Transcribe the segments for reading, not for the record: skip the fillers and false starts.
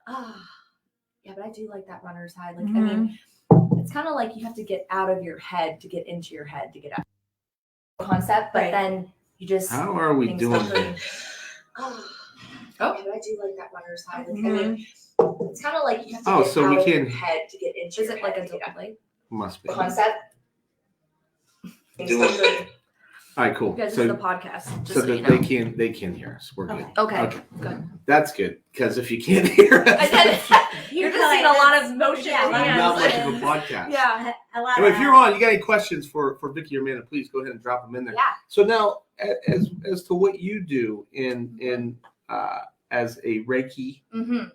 Yeah, but I do like that runner's high. Like, I mean, it's kind of like you have to get out of your head to get into your head to get out. Concept, but then you just. How are we doing this? Oh, but I do like that runner's high. Like, I mean, it's kind of like you have to get so out we of can... your head to get into. Is it like a delay? Must be. Concept. All right, cool. Because it's the podcast. So that they can hear us. We're good. Okay. Good. That's good, because if you can't hear us, you're just seeing a lot of motion. Not much of a podcast. Yeah. If you're on, you got any questions for Vicki or Amanda, please go ahead and drop them in there. Yeah. So now, as to what you do in as a Reiki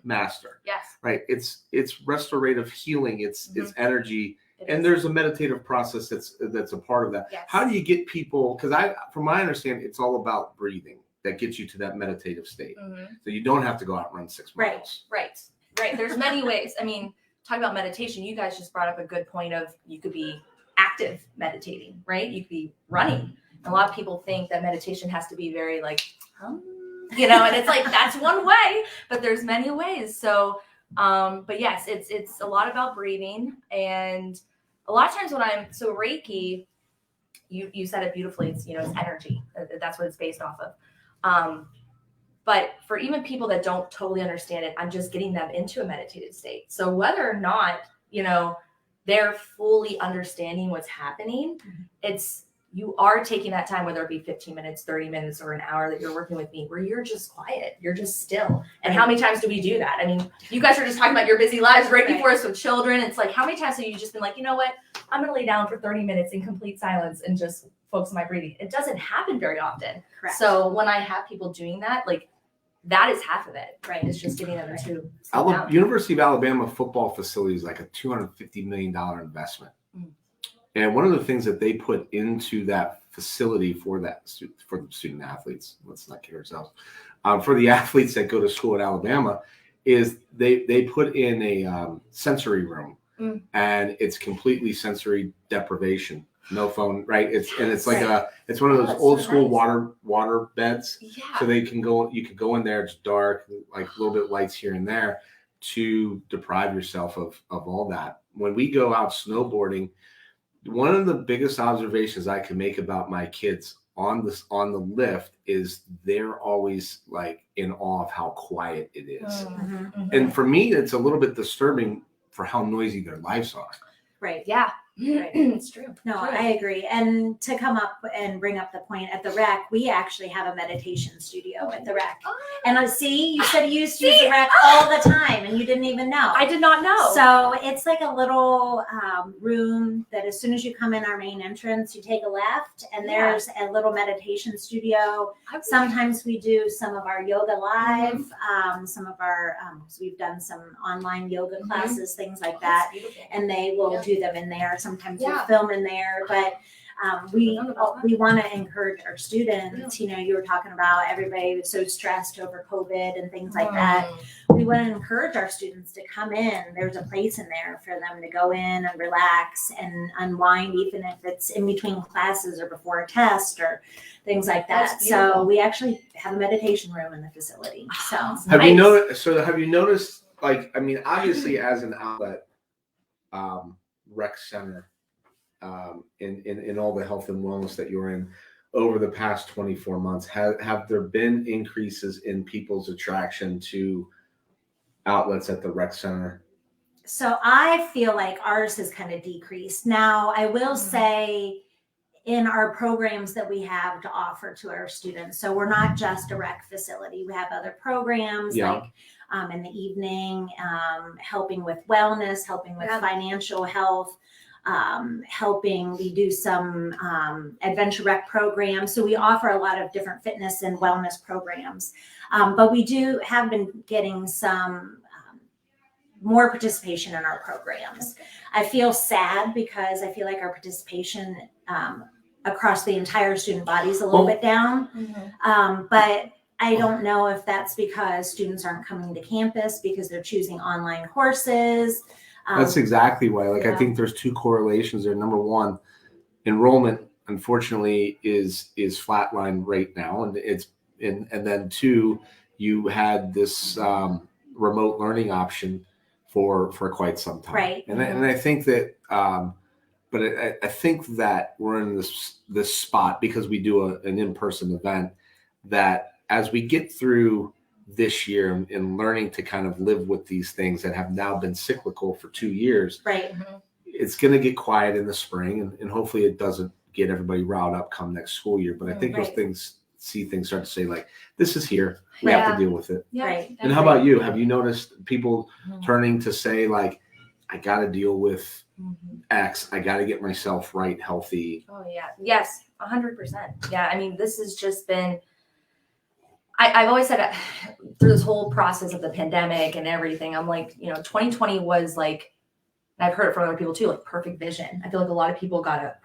master, yes, right? It's restorative healing. It's energy. And there's a meditative process that's a part of that. Yes. How do you get people? Because from my understanding, it's all about breathing that gets you to that meditative state. So you don't have to go out and run 6 miles. Right. There's many ways. I mean, talk about meditation. You guys just brought up a good point of you could be active meditating, right? You could be running. A lot of people think that meditation has to be very like, and it's like that's one way, but there's many ways. So. But yes, it's a lot about breathing, and a lot of times when Reiki, you said it beautifully. It's it's energy. That's what it's based off of. But for even people that don't totally understand it, I'm just getting them into a meditative state. So whether or not they're fully understanding what's happening, you are taking that time, whether it be 15 minutes, 30 minutes, or an hour that you're working with me, where you're just quiet, you're just still. And how many times do we do that? I mean, you guys are just talking about your busy lives right before us with children. It's like, how many times have you just been like, you know what? I'm going to lay down for 30 minutes in complete silence and just focus on my breathing. It doesn't happen very often. Correct. So when I have people doing that, like that is half of it, right? It's just getting them to slow down. University of Alabama football facility is like a $250 million investment. And one of the things that they put into that facility for the student athletes, let's not kid ourselves, for the athletes that go to school at Alabama, is they put in a sensory room, and it's completely sensory deprivation. No phone, right? It's like it's one of those old school water beds. Yeah. So you can go in there. It's dark, like a little bit lights here and there, to deprive yourself of all that. When we go out snowboarding, one of the biggest observations I can make about my kids on the lift is they're always like in awe of how quiet it is. And for me, it's a little bit disturbing for how noisy their lives are. Right. Yeah. Right. It's true. No, I agree. And to come up and bring up the point, at the rec, we actually have a meditation studio at the rec. And you said you used to use the rec all the time, and you didn't even know. I did not know. So it's like a little room that as soon as you come in our main entrance, you take a left, and there's a little meditation studio. Sometimes we do some of our yoga live, some of our, we've done some online yoga classes, things like that. And they will do them in there. Sometimes we film in there, but we want to encourage our students. You were talking about everybody was so stressed over COVID and things like that. We want to encourage our students to come in. There's a place in there for them to go in and relax and unwind, even if it's in between classes or before a test or things like that. So we actually have a meditation room in the facility. So have you noticed, like, I mean, obviously as an outlet, rec center, in all the health and wellness that you're in over the past 24 months, have there been increases in people's attraction to outlets at the rec center? So I feel like ours has kind of decreased. Now, I will say in our programs that we have to offer to our students, so we're not just a rec facility. We have other programs like in the evening, helping with wellness, helping with financial health, we do some adventure rec programs. So we offer a lot of different fitness and wellness programs. But we have been getting some more participation in our programs. I feel sad because I feel like our participation across the entire student body is a little bit down. But I don't know if that's because students aren't coming to campus because they're choosing online courses. That's exactly why. I think there's two correlations there. Number one, enrollment unfortunately is flatline right now, and then two, you had this remote learning option for quite some time. Right. And I think that, but I think that we're in this spot because we do an in-person event, that as we get through this year and learning to kind of live with these things that have now been cyclical for 2 years, Right. it's going to get quiet in the spring, and hopefully it doesn't get everybody riled up come next school year. But I think those things start to say, like, this is here. We have to deal with it. Yeah. Right. And how about you? Have you noticed people turning to say, like, I got to deal with X. I got to get myself right, healthy. Oh yeah. Yes. 100%. Yeah. I mean, this has just been, I've always said through this whole process of the pandemic and everything, I'm like, 2020 was like, and I've heard it from other people too, like perfect vision. I feel like a lot of people got to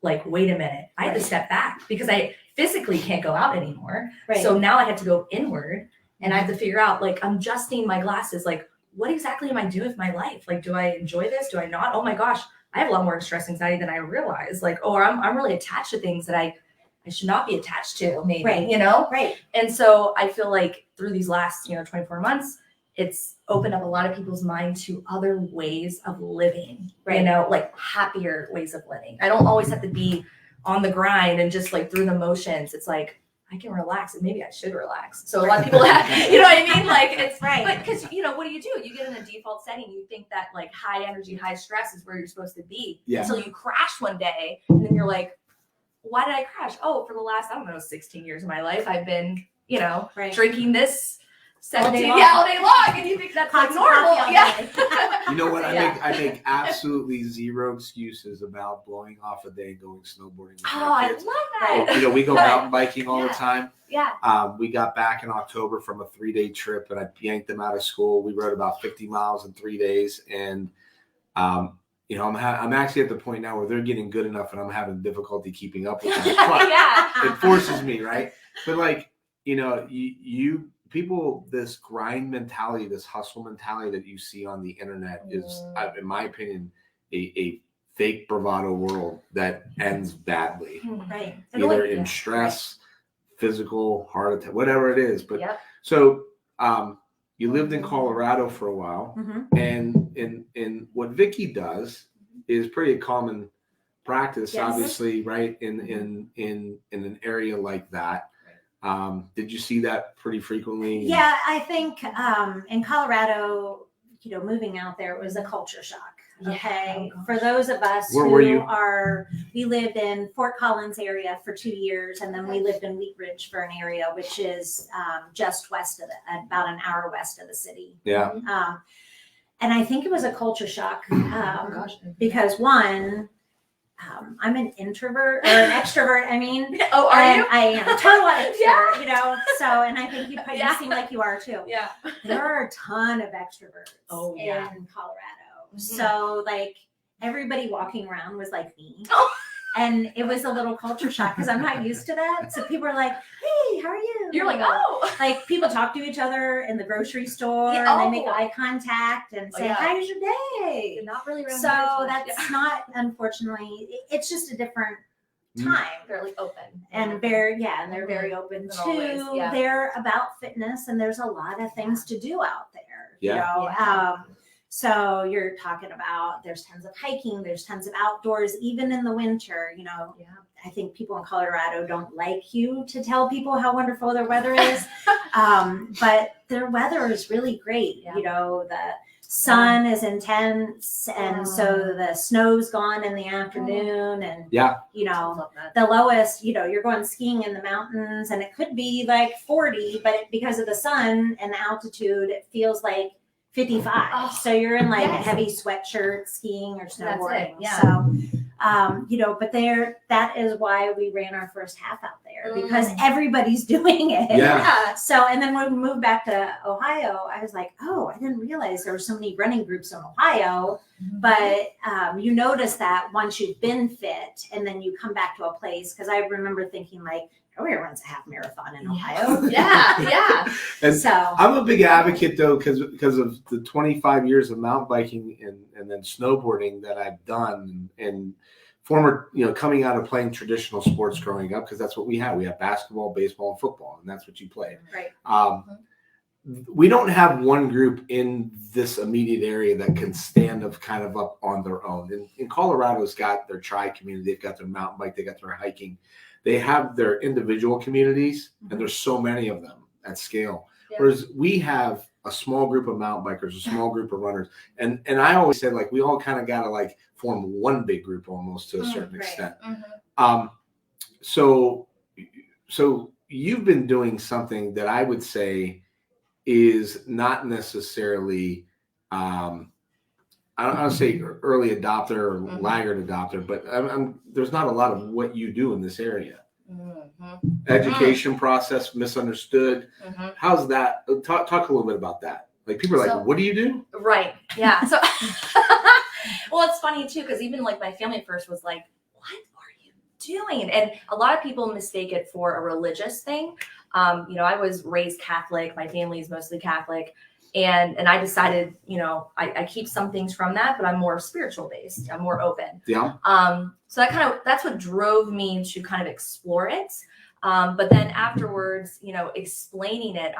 like, wait a minute, I had to step back because I physically can't go out anymore. Right. So now I have to go inward and I have to figure out, like, I'm adjusting my glasses. Like, what exactly am I doing with my life? Like, do I enjoy this? Do I not? Oh my gosh, I have a lot more stress anxiety than I realize. Like, or I'm really attached to things that I should not be attached to, maybe, Right. Right. And so I feel like through these last, 24 months, it's opened up a lot of people's mind to other ways of living, Right. Like happier ways of living. I don't always have to be on the grind and just like through the motions. It's like, I can relax and maybe I should relax. So a lot of people have, you know what I mean? Like it's Right. But because, what do? You get in a default setting. You think that like high energy, high stress is where you're supposed to be until you crash one day. And then you're like, why did I crash? Oh, for the last, 16 years of my life, I've been, drinking this 17 all day long. And you think that's like normal. Yeah. You know what? Yeah. I make absolutely zero excuses about blowing off a day going snowboarding with Oh, my I kids. love that. We go mountain biking all the time. Yeah. We got back in October from a 3-day trip, and I yanked them out of school. We rode about 50 miles in 3 days, and I'm actually at the point now where they're getting good enough, and I'm having difficulty keeping up with them. But it forces me, right? But like, you people, this grind mentality, this hustle mentality that you see on the internet is, in my opinion, a fake bravado world that ends badly. Right. Either in stress, physical, heart attack, whatever it is. But so you lived in Colorado for a while, and in what Vicki does is pretty common practice, obviously, right? In an area like that. Did you see that pretty frequently? Yeah, I think in Colorado, moving out there, it was a culture shock. Okay. For those of us we lived in Fort Collins area for 2 years, and then we lived in Wheat Ridge for an area, which is just west of about an hour west of the city. Yeah. And I think it was a culture shock because one, I'm an introvert or an extrovert. I mean, oh, are you? I am a total extrovert, So, and I think you seem like you are too. Yeah. There are a ton of extroverts in Colorado. So like everybody walking around was like me. And it was a little culture shock because I'm not used to that. So people are like, hey, how are you? You're like, oh. Like people talk to each other in the grocery store and they make eye contact and say, how's your day? You're not really around. So that's not, unfortunately, it's just a different time. They're like open. And they're very open too. They're about fitness, and there's a lot of things to do out there. So you're talking about there's tons of hiking, there's tons of outdoors, even in the winter. I think people in Colorado don't like you to tell people how wonderful their weather is, but their weather is really great. The sun is intense, and so the snow's gone in the afternoon, and the lowest, you're going skiing in the mountains, and it could be like 40, but because of the sun and the altitude, it feels like 55. So you're in like a heavy sweatshirt skiing or snowboarding. So, but that is why we ran our first half out there, because everybody's doing it. So, and then when we moved back to Ohio, I was like, oh, I didn't realize there were so many running groups in Ohio. But you notice that once you've been fit and then you come back to a place, because I remember thinking like, nobody runs a half marathon in Ohio. And so I'm a big advocate though, because of the 25 years of mountain biking and then snowboarding that I've done. And former, coming out of playing traditional sports growing up, because that's what we have. We have basketball, baseball, and football, and that's what you played. Right. We don't have one group in this immediate area that can stand up kind of up on their own. And Colorado's got their tri community, they've got their mountain bike, they got their hiking. They have their individual communities, and there's so many of them at scale. Yeah. Whereas we have a small group of mountain bikers, a small group of runners. And I always said, like, we all kind of got to like form one big group almost to a certain extent. So you've been doing something that I would say is not necessarily, I don't want to say early adopter or laggard adopter, but there's not a lot of what you do in this area. Education process misunderstood. How's that? Talk a little bit about that. Like, people are like, what do you do? Right. Yeah. So, well, it's funny too, because even like my family at first was like, what are you doing? And a lot of people mistake it for a religious thing. I was raised Catholic. My family is mostly Catholic. And I decided, I keep some things from that, but I'm more spiritual based. I'm more open. Yeah. So that's what drove me to kind of explore it. But then afterwards, explaining it,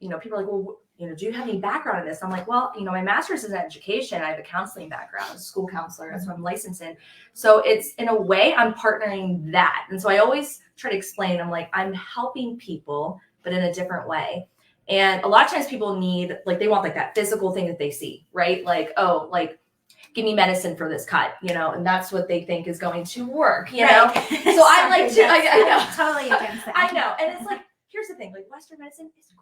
people are like, well, do you have any background in this? I'm like, well, my master's is in education. I have a counseling background, a school counselor. That's what I'm licensed in. So it's, in a way, I'm partnering that. And so I always try to explain, I'm like, I'm helping people, but in a different way. And a lot of times people need, like, they want like that physical thing that they see, right? Like, oh, like, give me medicine for this cut, and that's what they think is going to work, you know? So I like to, I know. Totally against that. I know. And it's like, here's the thing, like, Western medicine is great.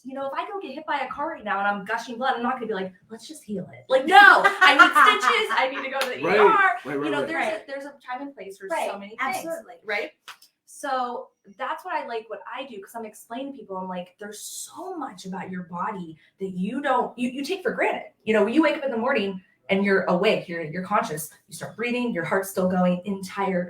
If I go get hit by a car right now and I'm gushing blood, I'm not going to be like, let's just heal it. Like, no, I need stitches. I need to go to the ER. There's a time and place for so many things. Absolutely. Right? So that's what I like, what I do, because I'm explaining to people, I'm like, there's so much about your body that you take for granted. You wake up in the morning and you're awake, you're conscious, you start breathing, your heart's still going,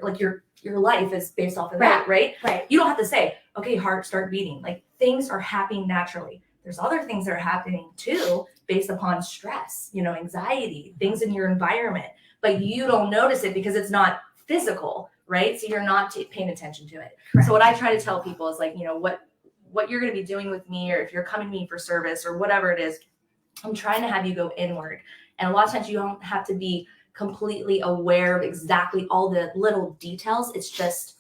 like your life is based off of that, right? Right. You don't have to say, okay, heart, start beating. Like, things are happening naturally. There's other things that are happening too, based upon stress, anxiety, things in your environment, but you don't notice it because it's not physical, right? So you're not paying attention to it. Correct. So what I try to tell people is, like, what you're going to be doing with me, or if you're coming to me for service or whatever it is, I'm trying to have you go inward. And a lot of times you don't have to be completely aware of exactly all the little details. It's just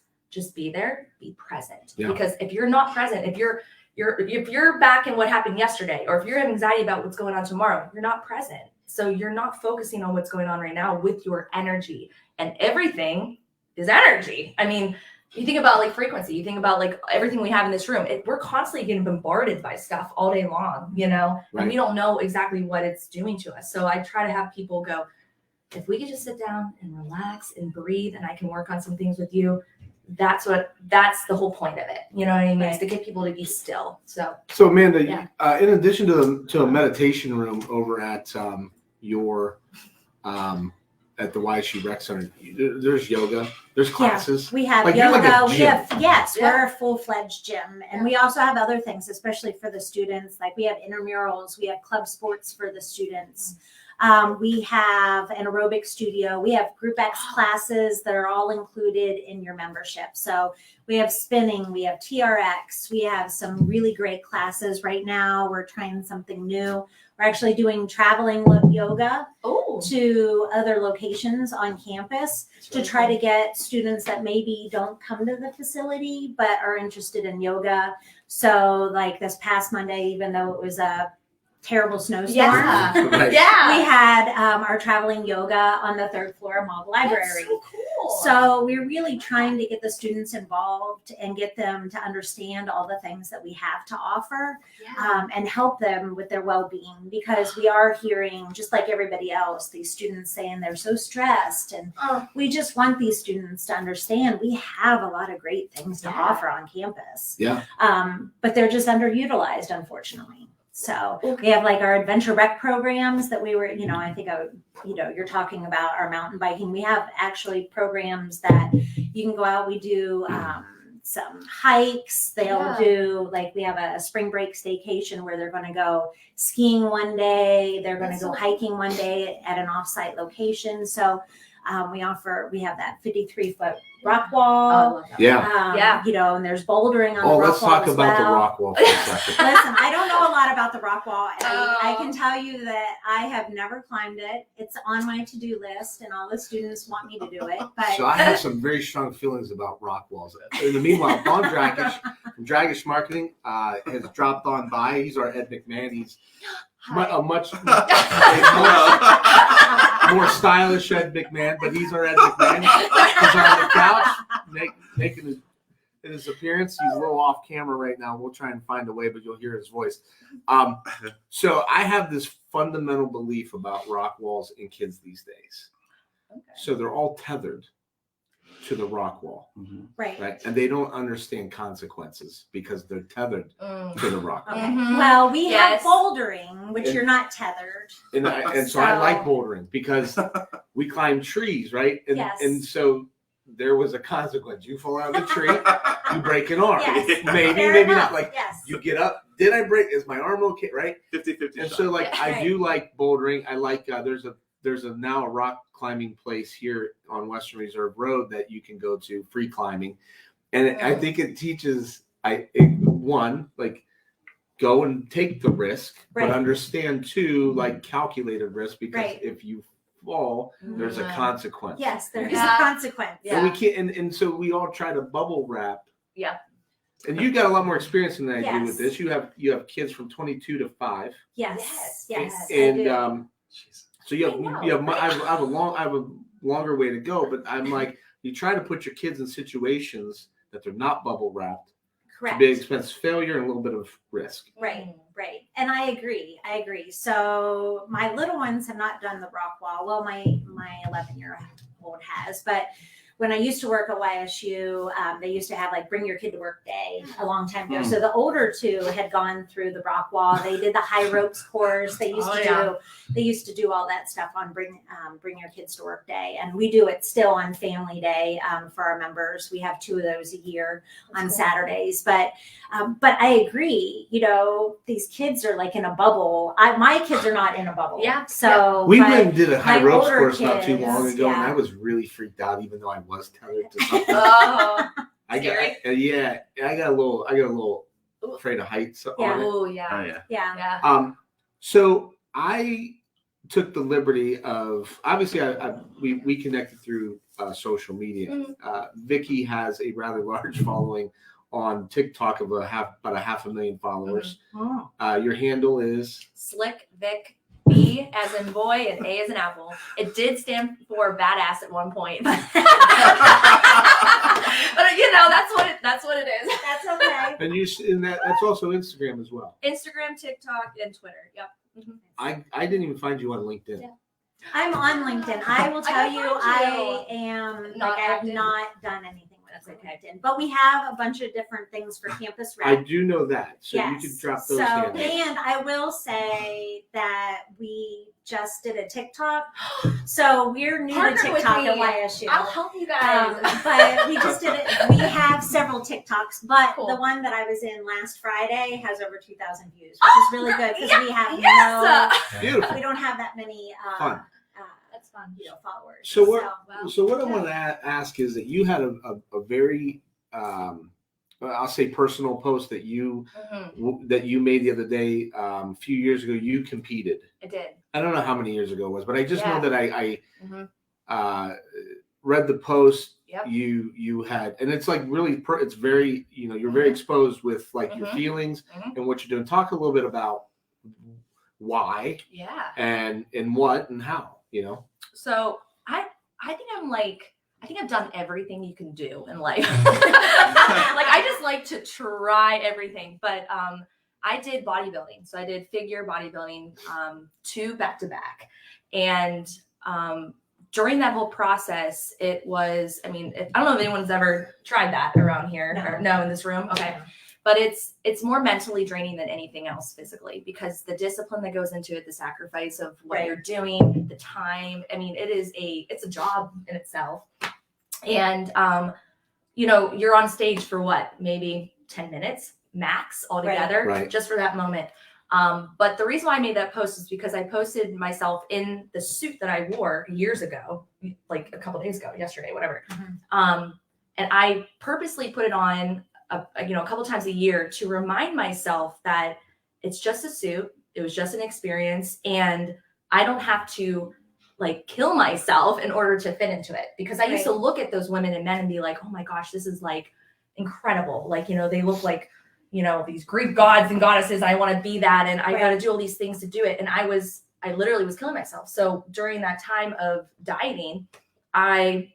be there, be present. Yeah. Because if you're not present, if you're back in what happened yesterday, or if you're having anxiety about what's going on tomorrow, you're not present. So you're not focusing on what's going on right now with your energy. And everything is energy. I mean, you think about like frequency, you think about like everything we have in this room, we're constantly getting bombarded by stuff all day long, right. And we don't know exactly what it's doing to us. So I try to have people go, if we could just sit down and relax and breathe, and I can work on some things with you, that's the whole point of it. You know what I mean? Right. Is to get people to be still. So Amanda, in addition to a meditation room over at your at the YSU Rec Center, there's yoga, there's classes. Yeah, we have like, yoga. Like we're a full-fledged gym, and we also have other things, especially for the students. Like, we have intramurals, we have club sports for the students. We have an aerobic studio. We have Group X classes that are all included in your membership. So we have spinning, we have TRX, we have some really great classes. Right now, we're trying something new. We're actually doing traveling yoga to other locations on campus to try to get students that maybe don't come to the facility but are interested in yoga. So, like, this past Monday, even though it was a terrible snowstorm, we had our traveling yoga on the 3rd floor of Mob Library. That's so cool. So we're really trying to get the students involved and get them to understand all the things that we have to offer, and help them with their well-being, because we are hearing, just like everybody else, these students saying they're so stressed, and we just want these students to understand we have a lot of great things to offer on campus. But they're just underutilized, unfortunately. So we have like our adventure rec programs that we were, I think, you're talking about our mountain biking. We have actually programs that you can go out. We do some hikes. They'll do, like, we have a spring break staycation where they're going to go skiing one day. They're going to go hiking one day at an offsite location. So We have that 53-foot rock Oh, wall. I love that. Yeah. You know, and there's bouldering on Oh, the rock let's wall talk as about the well. rock wall for a second. Listen, I don't know a lot about the rock wall. I Oh. can tell you that I have never climbed it. It's on my to-do list, and all the students want me to do it. But So I have some very strong feelings about rock walls. In the meanwhile, Don Dragish from Dragish Marketing has dropped on by. He's our Ed McMahon. He's a much more stylish Ed McMahon, but he's our Ed McMahon. He's on the couch making his appearance. He's a little off camera right now. We'll try and find a way, but you'll hear his voice. So I have this fundamental belief about rock walls in kids these days. Okay. So they're all tethered to the rock wall, right. and they don't understand consequences because they're tethered to the rock wall. Okay. Mhm. Well, we Yes. have bouldering, which you're not tethered. And so I like bouldering because we climb trees, right? And, Yes. and so there was a consequence. You fall out of the tree, you break an arm. Yes. Maybe, Fair maybe enough. not. Like Yes. you get up. Did I break? Is my arm okay? Right? 50-50 And shot. so like Yeah. I do like bouldering. I like there's now a rock climbing place here on Western Reserve Road that you can go to, free climbing, and I think it teaches like go and take the risk, Right. but understand too like calculated risk because Right. if you fall, there's a Mhm. consequence. Yes, there is Yeah. a consequence. Yeah. And we can't, and so we all try to bubble wrap. Yeah. And you got a lot more experience than I do Yes. with this. You have kids from 22 to 5. Yes. Yes. Yes. I And do. Jeez. so you I know, have right? I have a longer way to go, but I'm like you try to put your kids in situations that they're not bubble wrapped. To Correct. big expense, failure, and a little bit of risk. Right. Right. And I agree. So my little ones have not done the rock wall. Well, my 11-year-old has, but when I used to work at YSU, they used to have like bring your kid to work day a long time ago. Mm. So the older two had gone through the rock wall. They did the high ropes course. They used to do all that stuff on bring your kids to work day. And we do it still on family day for our members. We have 2 of those a year on Saturdays. But I agree, you know, these kids are like in a bubble. My kids are not in a bubble. Yeah. So We but went and did a high my ropes older course not too long kids, ago, and yeah. I was really freaked out, even though I was tethered to something. Oh. I got a little afraid of heights. On Yeah. it. Oh Oh yeah. yeah. yeah. Yeah. So I took the liberty of obviously we connected through social media. Mhm. Vicki has a rather large following on TikTok of about 500,000 followers. Oh. Your handle is Slick Vic, B as in boy and A as in apple. It did stand for badass at one point, but you know that's what it is. That's okay. and that's also Instagram as well. Instagram, TikTok, and Twitter. Yep. Mhm. I didn't even find you on LinkedIn. Yeah. I'm on LinkedIn. I will tell can you, find I am Not like I have active. not done anything with That's okay. LinkedIn, but we have a bunch of different things for campus I rep. do know that, so Yes. you could drop those So, handles. and I will say that we just did a TikTok. So we're new Partner to with TikTok me. at YSU. I'll help you guys. But we just did it. We have several TikToks, but Cool. the one that I was in last Friday has over 2,000 views, which is really good because we have Beautiful. we don't have that many Fun. That's fun. followers. So what? Wow. So what I want to ask is that you had a very I'll say personal post that you made the other day. A few years ago, you competed. I did. I don't know how many years ago it was, but I just know Yeah. that I Mhm. read the post. Yep. You had, and it's like really, it's very, you're very exposed with like your Mhm. feelings Mhm. and what you're doing. Talk a little bit about why Yeah. and what and how, So I think I've done everything you can do in life. Like I just like to try everything. But I did bodybuilding. So I did figure bodybuilding 2 back-to-back. And during that whole process, it was, I don't know if anyone's ever tried that around here or no in this room. Okay. But it's more mentally draining than anything else physically because the discipline that goes into it, the sacrifice of what Right. you're doing, the time. It's a job in itself. And you're on stage for what, maybe 10 minutes max altogether, Right. just for that moment. But the reason why I made that post is because I posted myself in the suit that I wore years ago, like a couple days ago, yesterday, whatever. And I purposely put it on a couple times a year to remind myself that it's just a suit. It was just an experience, and I don't have to like kill myself in order to fit into it. Because I used to look at those women and men and be like, oh my gosh, this is like incredible. Like, they look like, these Greek gods and goddesses. I want to be that. And I got to do all these things to do it. And I literally was killing myself. So during that time of dieting, I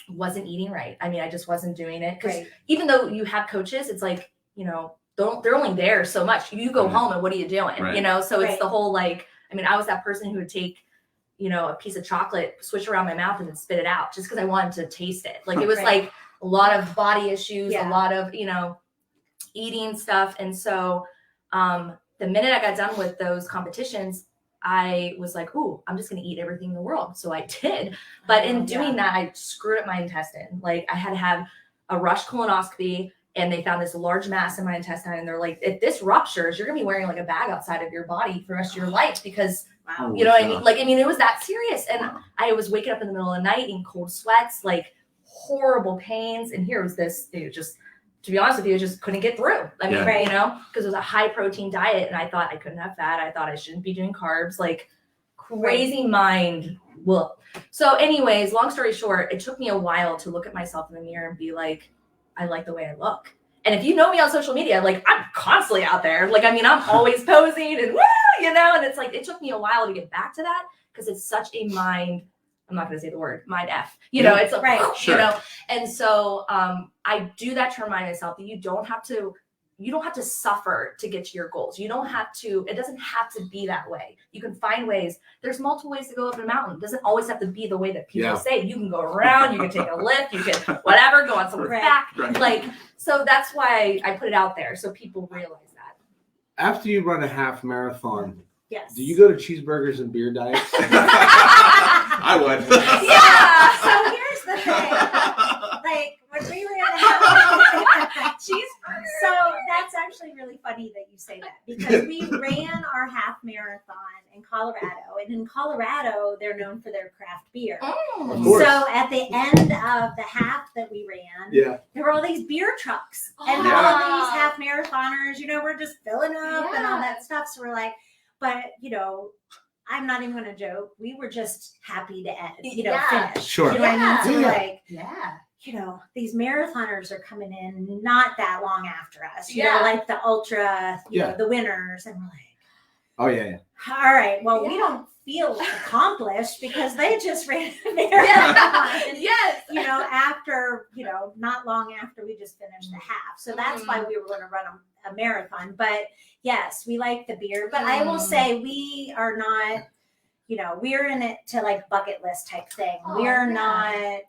wasn't eating right. I mean, I just wasn't doing it. Because even though you have coaches, it's like, they're only there so much. You go home and what are you doing? So it's the whole like, I mean, I was that person who would take, a piece of chocolate, switch around my mouth and then spit it out just because I wanted to taste it. Like it was like a lot of body issues, a lot of, eating stuff. And so the minute I got done with those competitions, I was like, ooh, I'm just going to eat everything in the world. So I did. But in doing that, I screwed up my intestine. Like I had to have a rush colonoscopy, and they found this large mass in my intestine. And they're like, if this ruptures, you're going to be wearing like a bag outside of your body for the rest of your life because you know what I mean? Like, I mean, it was that serious. And I was waking up in the middle of the night in cold sweats, like horrible pains. And here was this, to be honest with you, just couldn't get through. I mean, because it was a high protein diet. And I thought I couldn't have fat. I thought I shouldn't be doing carbs, like crazy mind. Well, so anyways, long story short, it took me a while to look at myself in the mirror and be like, I like the way I look. And if you know me on social media, like I'm constantly out there. Like, I mean, I'm always posing and woo, and it's like, it took me a while to get back to that because it's such a mind, I'm not going to say the word, mind F, it's like, and so I do that to remind myself that you don't have to suffer to get to your goals. You don't have to, it doesn't have to be that way. You can find ways. There's multiple ways to go up a mountain. It doesn't always have to be the way that people say. You can go around, you can take a lift, you can whatever, go on someone's back. Like, so that's why I put it out there so people realize that. After you run a half marathon, do you go to cheeseburgers and beer diets? I would. So here's the thing. Like when we ran a half cheeseburger. So that's actually really funny that you say that because we ran our half marathon in Colorado, and in Colorado they're known for their craft beer. So at the end of the half that we ran, there were all these beer trucks, and all of these half marathoners, we're just filling up and all that stuff. So we're like, but I'm not even going to joke. We were just happy to end, finish. Sure. You know what I mean? So like, these marathoners are coming in not that long after us, like the ultra, the winners. And we're like, all right, well, we don't feel accomplished because they just ran a marathon. After, not long after we just finished the half. So that's why we were going to run a marathon. But yes, we like the beer. But I will say we are not, we're in it to like bucket list type thing. We're not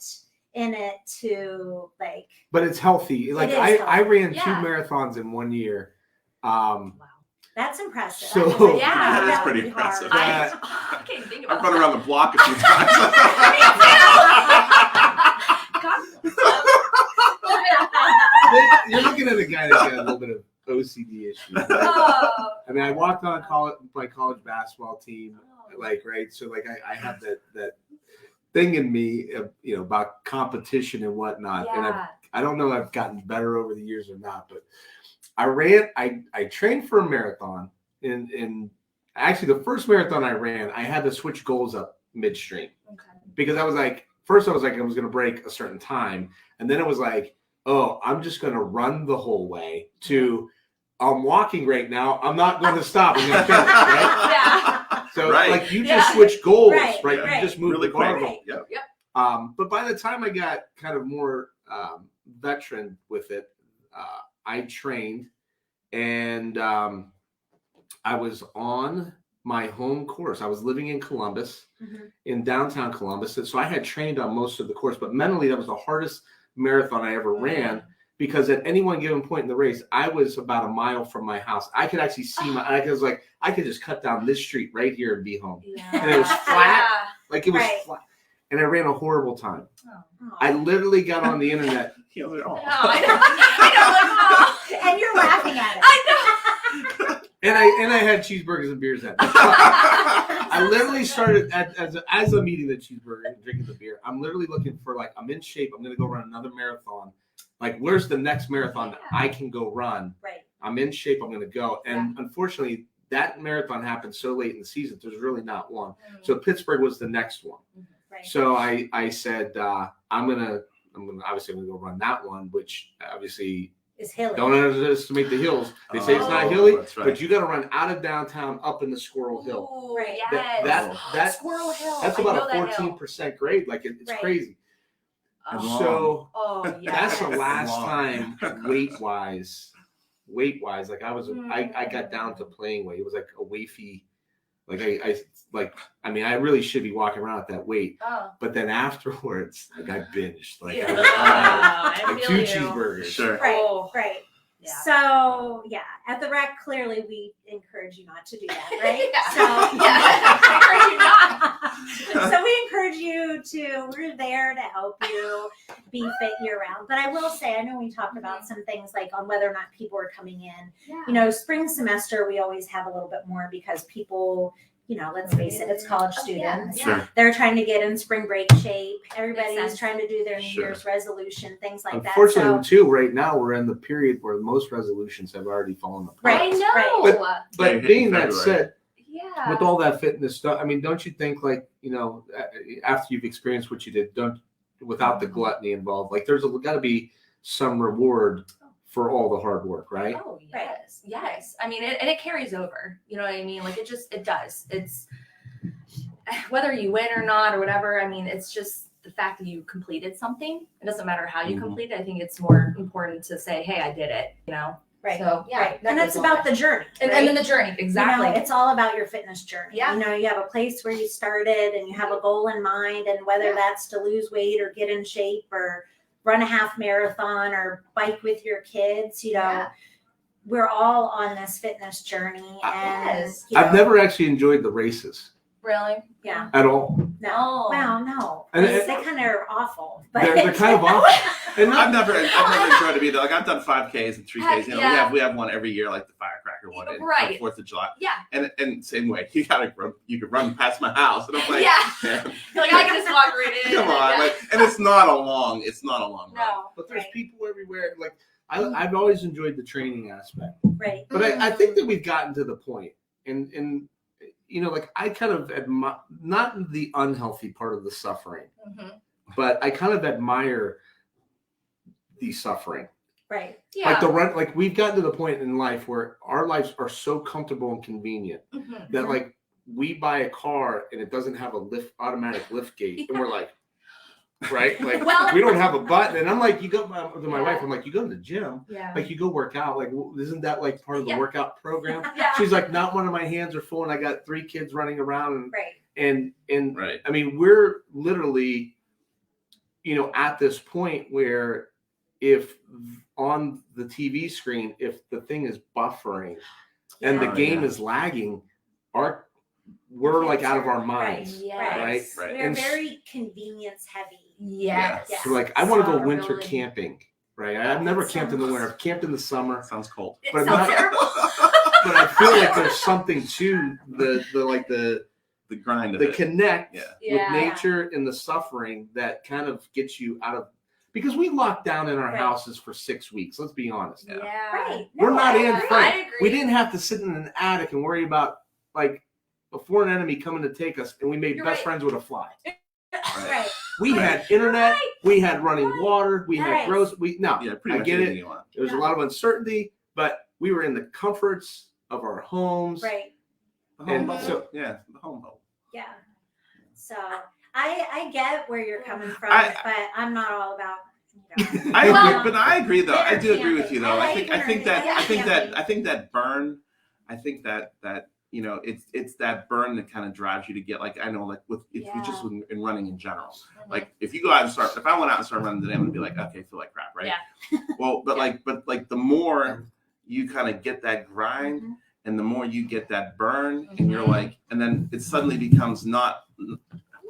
in it to like. But it's healthy. Like I ran 2 marathons in 1 year. Wow. That's impressive. So that's pretty impressive. I can't think about I've run around the block a few times. You're looking at a guy that's got a little bit of OCD issues. Right? I mean, I walked on my college basketball team, so I have that thing in me, about competition and whatnot. And I don't know if I've gotten better over the years or not, but I trained for a marathon, and actually the first marathon I ran, I had to switch goals up midstream because I was like, first I was going to break a certain time, and then it was like, oh, I'm just going to run the whole way to I'm walking right now. I'm not going to stop. I'm going to finish, right? So like you just switch goals, right? You just move really the barbell. Yep. But by the time I got kind of more veteran with it, I trained, and I was on my home course. I was living in Columbus, in downtown Columbus. And so I had trained on most of the course, but mentally that was the hardest marathon I ever ran because at any one given point in the race, I was about a mile from my house. I could actually see I could just cut down this street right here and be home. And it was flat. Like it was flat. And I ran a horrible time. I literally got on the internet. I know. And you're laughing at it. I know. And I had cheeseburgers and beers that night. I literally started as I'm eating the cheeseburger and drinking the beer. I'm literally looking for like, I'm in shape. I'm going to go run another marathon. Like, where's the next marathon that I can go run? Right. I'm in shape. I'm going to go. And unfortunately, that marathon happened so late in the season. There's really not one. So Pittsburgh was the next one. Right. So I said, I'm gonna obviously go run that one, which obviously It's hilly. don't underestimate the hills. They say it's not hilly, that's right. but you got to run out of downtown up in the Squirrel Hill. Ooh, Right. yes. That Squirrel Hill. that's I know about a that hill. 14% grade. Like it's Right. crazy. Oh, So oh yes. that's the last Long. time weight wise. Like I got down to playing weight. It was like a wafy. I mean, I really should be walking around at that weight. Oh. But then afterwards, like I binged. Like Yeah. I I was feel like 2 you. cheeseburgers. Sure. Right. Oh. Right. Yeah. So at the rec, clearly we encourage you not to do that, right? Yeah. So we encourage you we're there to help you be fit year round. But I will say, I know we talked about some things like on whether or not people are coming in. Yeah. You know, spring semester, we always have a little bit more because people, let's face it, it's college students. Sure. They're trying to get in spring break shape. Everybody's sense. trying to do their New Sure. Year's resolution, things like that. Unfortunately, So, too, right now we're in the period where most resolutions have already fallen apart. Right. I know. But Yeah, being that February. said, Yeah. with all that fitness stuff, I mean, don't you think after you've experienced what you did, without the gluttony involved, like there's got to be some reward for all the hard work, right? Oh yes, yes. I mean, it carries over. You know what I mean? Like it does. It's whether you win or not or whatever. I mean, it's just the fact that you completed something. It doesn't matter how you complete it. I think it's more important to say, "Hey, I did it." right. So yeah, Right. that And goes it's a about long the way. journey. And right? then the journey, exactly. It's all about your fitness journey. Yeah. You have a place where you started and you have a goal in mind, and whether that's to lose weight or get in shape or run a half marathon or bike with your kids, we're all on this fitness journey. And Yes. I've never actually enjoyed the races Really? Yeah. at all. No. Oh. Wow, no. And they kind of are awful. But They're kind of off. And I've never enjoyed it either. Like I've done 5Ks and 3Ks. Heck, We have one every year, like the firecracker one, Right. 4th of July. Yeah. And same way, you could run past my house, and I'm like, Yeah. man, You're like I can just walk right in. come on, Yeah. and it's not a long run. No. But there's Right. people everywhere. Like I've always enjoyed the training aspect. right. But I think that we've gotten to the point, and like I kind of admire not the unhealthy part of the suffering, but I kind of admire the suffering. Right. Yeah. Like the run, like we've gotten to the point in life where our lives are so comfortable and convenient that like we buy a car and it doesn't have a automatic lift gate, and we're like, right, like Well- we don't have a button, and I'm like, you go to my wife, I'm like, you go to the gym. Yeah. Like you go work out, like isn't that like part of the Yeah. workout program? Yeah. She's like, not one of my hands are full, and I got 3 kids running around, Right. and Right. I mean, we're literally, at this point where if on the TV screen, if the thing is buffering and the Yeah. game is lagging, we're like out of our minds. Yes. Right. Right. We're And very convenience heavy. Yes. Yes. So like, I want to go So winter really- camping, right? I've never camped in the winter. I've camped in the summer, Sounds cold. It But sounds not- terrible. but I feel like there's something to the The grind of the it. connect Yeah. Yeah. with nature and the suffering that kind of gets you out of, because we locked down in our Right. houses for 6 weeks. Let's be honest. Yeah. Right. We're No, not I in agree. front. I agree. We didn't have to sit in an attic and worry about like a foreign enemy coming to take us, and we made You're best right. friends with a fly. Right. We had internet, Right. we had running water, we had Right. gross. Yeah, pretty I much get anything it. you want. There was a lot of uncertainty, but we were in the comforts of our homes. Right. The home And bubble. so- Yeah, the home bubble. Yeah. So I get where you're coming from, I- but I'm not all about. I Well- agree, but I agree though. I Winter do agree with camping. you though. I I like think winter that camping. I think Camping. that I think that burn. I think that it's that burn that kind of drives you to get like I know like with if you just in running in general. Like if you go out and start, if I went out and started running today, I'm gonna be like, okay, I feel like crap, right? Yeah. Well, but like the more you kind of get that grind, Mhm. and the more you get that burn, and you're Mhm. like, and then it suddenly becomes not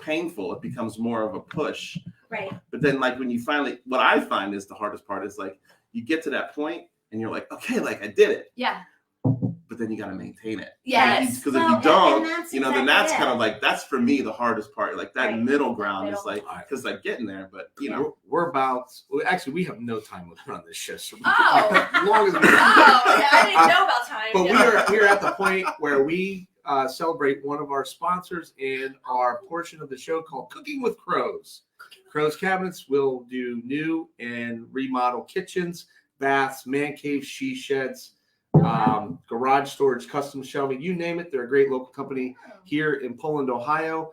painful. It becomes more of a push. Right. But then like when you finally, what I find is the hardest part is like you get to that point and you're like, okay, like I did it. Yeah. But then you got to maintain it. Yes. Because Well, if you don't, and that's then exactly that's it. kind of like, that's for me the hardest part. Like that Right. middle ground is Middle. like, because like getting there, but you know. We're about, well, actually, we have no time limit on this show. So Oh. as long as we Oh, yeah, I didn't know about time. But we are at the point where we celebrate one of our sponsors in our portion of the show called Cooking with Crows. Crows Cabinets will do new and remodel kitchens, baths, man caves, she sheds, garage storage, custom shelving, you name it. They're a great local company here in Poland, Ohio.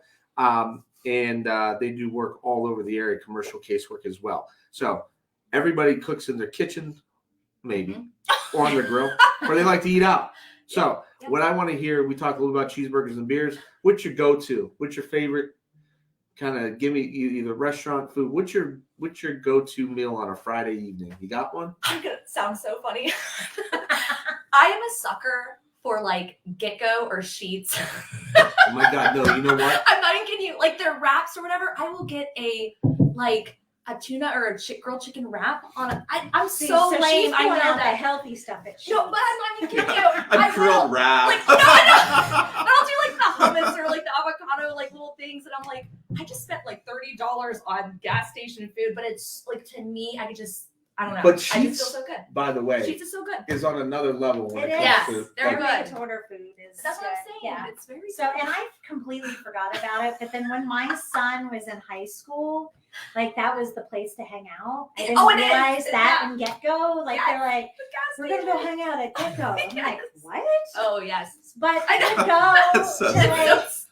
And they do work all over the area, commercial casework as well. So everybody cooks in their kitchen, maybe, or on their grill, or they like to eat out. So what I want to hear, we talked a little about cheeseburgers and beers. What's your go-to? What's your favorite? Kind of give me either restaurant food. What's your go-to meal on a Friday evening? You got one? I'm gonna sound so funny. I am a sucker for like Get-Go or Sheets. Oh my God, no! You know what? I'm not even kidding you. Like their wraps or whatever, I will get a tuna or a grilled chicken wrap on a. I'm so lame. I know that. healthy stuff. No, but I'm not even kidding you. A grilled wrap. Like, no, I know. But I'll do like the hummus or like the avocado, like little things, and I'm like, I just spent like $30 on gas station food, but it's like to me, I don't know. But I just Sheets, feel so good. by the way, Sheets is so good. is on another level when it It comes is. to They're like, good. To order food is That's what I'm good. saying. Yeah. It's very So, and I completely forgot about it. But then when my son was in high school, like that was the place to hang out. I didn't Oh, it is. realize that Yeah. in Get-Go. Like they're like, The we're gas gonna go station. hang out at Get-Go. I'm like, Yes. what? Oh yes. But I I know. would go That's so to like That's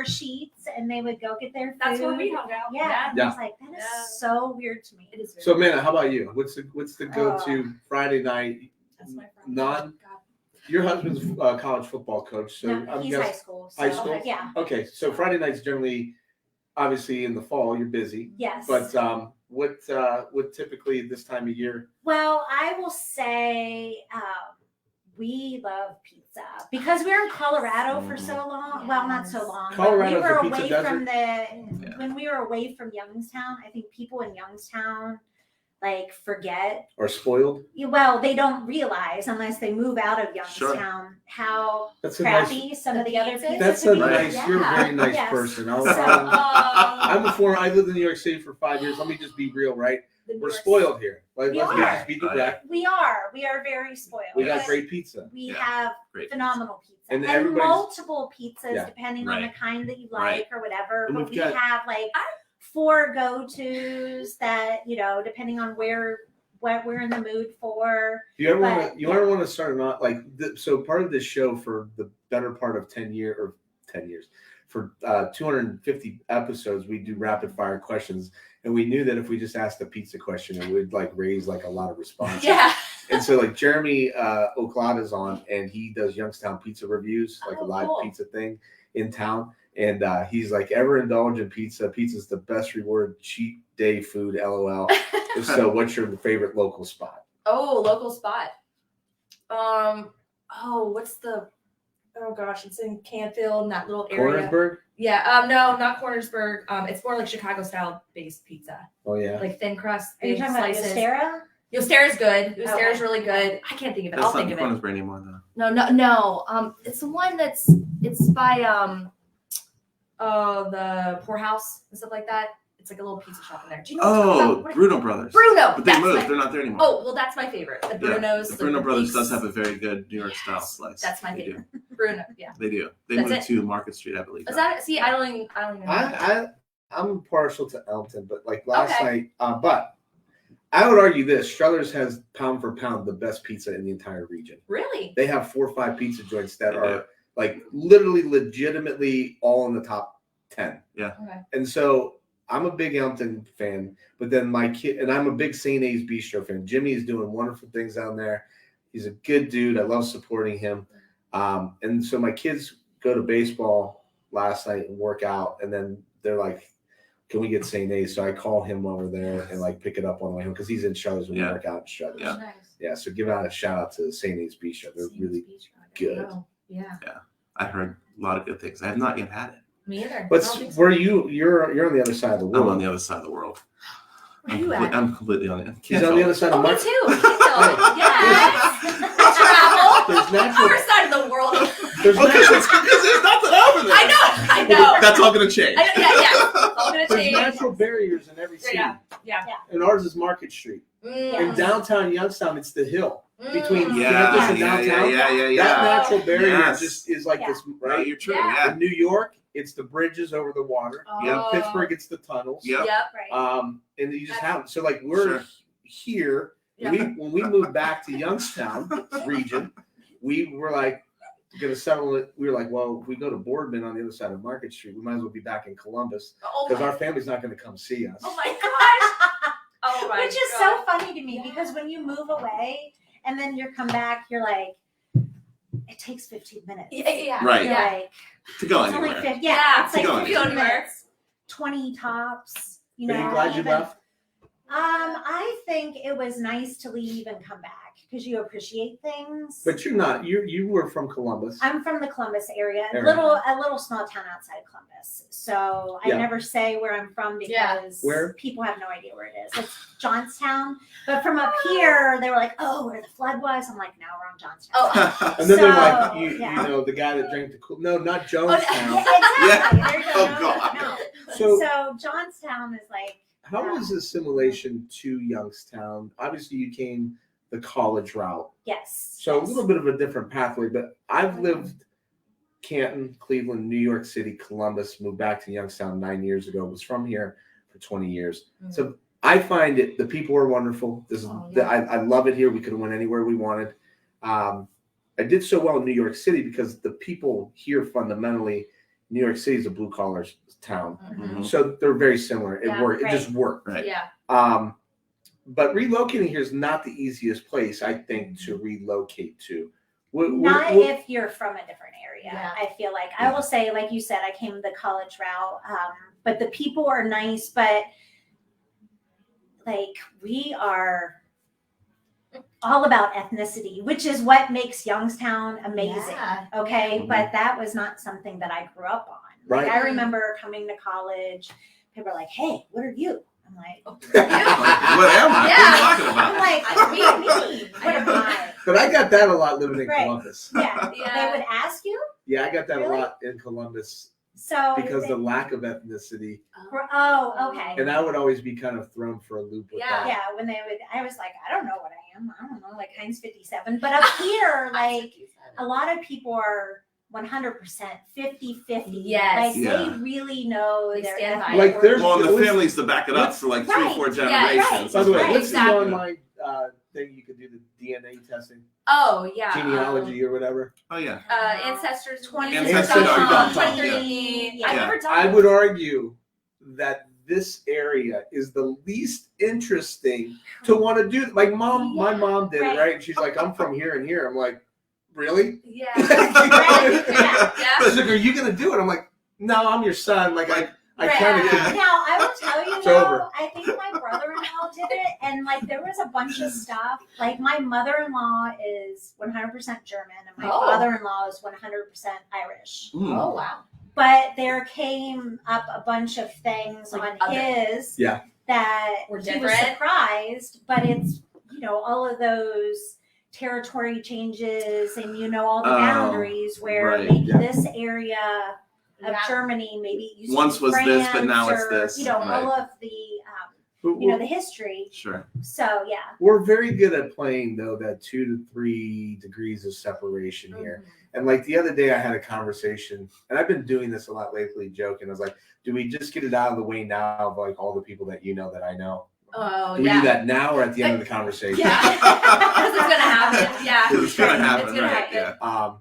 Sheets, and they would go get their food. where we hung out. Yeah, and I was like, that is Yeah. so weird to me. It is. Very So, good. Amanda, how about you? What's the go-to Friday night? That's my friend. Non. God. Your husband's a college football coach, so No, I'm he's guessing. high school. So, High school? Yeah. Okay, so Friday nights generally, obviously in the fall, you're busy. Yes. But what typically this time of year? Well, I will say we love pizza because we were in Colorado for so long. Well, not so long. but Colorado's we were a pizza away desert. from when we were away from Youngstown. I think people in Youngstown like forget. Or spoiled? Well, they don't realize unless they move out of Youngstown how That's a nice. crappy some of the other pizzas That's a can be. nice. Yeah. You're a very nice Yes. person. So, I'm I lived in New York City for 5 years. Let me just be real, right? We're spoiled here. Like, We let's are. just be direct. we are very spoiled. We got great pizza. We Yeah. have Great. phenomenal pizza And and, everybody's- multiple pizzas Yeah. depending on the Right. kind that you like Right. or whatever. And But we've we got- have like 4 go-tos that, depending on what we're in the mood for. Do you ever But, want to? You ever want to start not like so? Part of this show for the better part of 10 years for 250 episodes, we do rapid fire questions, and we knew that if we just asked a pizza question, it would like raise like a lot of response. Yeah. And so like Jeremy Oklada's on, and he does Youngstown pizza reviews, like a Oh, live cool. pizza thing in town. And he's like, ever indulge in pizza? Pizza's the best reward, cheap day food, LOL. So what's your favorite local spot? Oh, local spot. What's the? Oh gosh, it's in Canfield, in that little area. Cornersburg? Yeah. No, not Cornersburg. It's more like Chicago style based pizza, Oh yeah. like thin crust, Are you big talking about slices. Yostera? Yostera's good. Yostera's Okay. really good. I can't think of it. That's I'll not think the of it. Cornersburg anymore, though. No. It's the one it's by the poorhouse and stuff like that. It's like a little pizza shop in there. Do you know what I'm talking Oh, about? What- Bruno Brothers. Bruno. But they That's moved. my- They're not there anymore. Oh, well, that's my favorite. The Yeah, Bruno's. the like Bruno the Brothers big- does have a very good New York style slice. That's my They favorite. do. Bruno. Yeah. They do. They That's moved it? to Market Street, I believe. Is that? See, I don't even know. I'm partial to Elton, but like last Okay. night, but I would argue this: Struthers has pound for pound the best pizza in the entire region. Really? They have 4 or 5 pizza joints that They are do. like literally, legitimately all in the top 10. Okay. And so I'm a big Elton fan, but then my kid, and I'm a big St. A's Bistro fan. Jimmy is doing wonderful things down there. He's a good dude. I love supporting him. And so my kids go to baseball last night and work out, and then they're like, can we get St. A's? So I call him while we're there and like pick it up on the way home because he's in Struthers when we Yeah. work out in Struthers. Yeah. Nice. Yeah, so give out a shout out to St. A's Bistro. They're really good. Oh, yeah. I heard a lot of good things. I have not yet had it. Me either. But I don't think so. where you're on the other side of the I'm world. on the other side of the world. Where you at? I'm completely on it. He's on the other side Oh, of me my too. Yes. Travel. there's natural. Our side of the world. There's Because natural, there's nothing over there. I know. That's all going to change. Yeah. It's all gonna there's change. natural barriers in every city. Yeah. And ours is Market Street. Mm. In downtown Youngstown, it's the hill between Mm. campus and downtown. Yeah. That natural barrier Yes. just is like this, Right, right? you're true. Yeah. Yeah. In New York, it's the bridges over the water. Oh. In Pittsburgh, it's the tunnels. Yep. Yep. Right. And you just have so like we're Sure. here. Yeah. When we moved back to Youngstown region, we were like gonna settle it. We were like, well, if we go to Boardman on the other side of Market Street, we might as well be back in Columbus Oh because my, our family's not gonna come see us. oh my gosh. Oh my Which is God. so funny to me because when you move away and then you come back, you're like, it takes 15 minutes. Yeah. Right. You're Yeah. like, To go it's only anywhere. 50. Yeah, Yeah, it's to like go 15 anywhere. minutes, 20 tops. You know, Are you glad you even- left? I think it was nice to leave and come back because you appreciate things. But you're not. You were from Columbus. I'm from the Columbus area, a Area. little small town outside of Columbus. So I Yeah. never say where I'm from because Yeah. Where? people have no idea where it is. It's Johnstown. But from up here, they were like, "Oh, where the flood was." I'm like, "No, we're on Johnstown." Oh. And then they're like, So, you yeah. know, the guy that drank the no, not Yeah, Jonestown. exactly. There you go. Oh, No, God. no. So- So Johnstown is like, How was assimilation to Youngstown? Obviously, you came the college route, yes. so a yes. little bit of a different pathway. But I've lived Canton, Cleveland, New York City, Columbus. Moved back to Youngstown 9 years ago. Was from here for 20 years. Mm. So I find it. The people are wonderful. This is. Oh, yeah. I love it here. We could have went anywhere we wanted. I did so well in New York City because the people here fundamentally. New York City is a blue collar town, Mhm. so they're very similar. It Yeah, worked. It right. just worked. Right. Yeah. But relocating here is not the easiest place, I think, to relocate to. Not if you're from a different area. Yeah. I feel like I will say, like you said, I came the college route, but the people are nice. But like we are all about ethnicity, which is what makes Youngstown amazing. Yeah. Okay, Mhm. but that was not something that I grew up on. Right. Like I remember coming to college, people were like, "Hey, what are you?" I'm like, What am I? Yeah. What are you talking I'm about? like, what do you mean? What am I? But I got that a lot living in Right. Columbus. Yeah, Yeah. they would ask you. Yeah, I got that Really? a lot in Columbus So because they- the lack of ethnicity, Oh, okay. and I would always be kind of thrown for a loop with Yeah. that. Yeah, when they would, I was like, I don't know what I am. I don't know, like Heinz 57. But up here, like a lot of people are 100% 50-50. Yes. Like Yeah. they really know They their stand by ethnic Like, there's- origin. Well, and the What's- families to back it up for like 3 or 4 Right. Yeah, generations. By the way, Right, what's exactly. the online thing you could do the DNA testing, Oh yeah. genealogy or whatever? Oh yeah. Ancestors. Ancestry.com, 23andMe. yeah. I've never done. I would argue that this area is the least interesting to want to do. Like my mom did it, Right. right? And she's like, I'm from here and here. I'm like, really? Yeah. Yeah. She's like, are you gonna do it? I'm like, no, I'm your son. Like I Right. kind of Yeah. Now I will tell you It's though, over. I think my brother-in-law did it, and like there was a bunch of stuff. Like my mother-in-law is 100% German, and my Oh. father-in-law is 100% Irish. Mm. Oh wow. But there came up a bunch of things Like on other- his Yeah. that Were he was different? surprised. But it's all of those territory changes and all the Oh, boundaries where right. maybe Yeah. this area of Yeah. Germany maybe it used to Once be was this, but France now it's or, this. all Right. of the But the history. Sure. So yeah. we're very good at playing though that 2 to 3 degrees of separation here. And like the other day, I had a conversation, and I've been doing this a lot lately, joking. I was like, "Do we just get it out of the way now of like all the people that that I know? Oh Do we yeah. do that now or at the end of the conversation?" Yeah. Because it's gonna happen. Yeah. It's gonna happen, It's gonna right? happen. Yeah.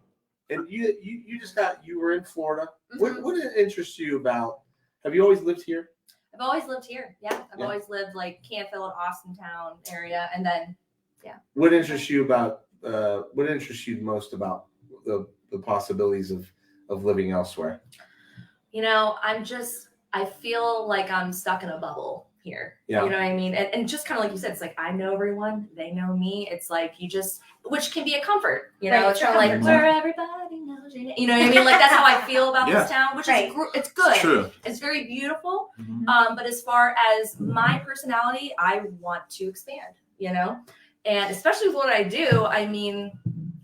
And you were in Florida. Mhm. What interests you about? Have you always lived here? I've always lived here. Yeah. I've Yeah. always lived like Canfield, Austintown area, and then What interests you about? What interests you most about the possibilities of living elsewhere? I feel like I'm stuck in a bubble here. Yeah. You know what I mean? And just kind of like you said, it's like I know everyone, they know me. It's like which can be a comfort. Right, It's kind of like comfort. where everybody knows your name. You know what I mean? Like that's how I feel about this town, which Right. is it's good. True. It's very beautiful. Mhm. But as far as my personality, I want to expand, and especially with what I do, I mean,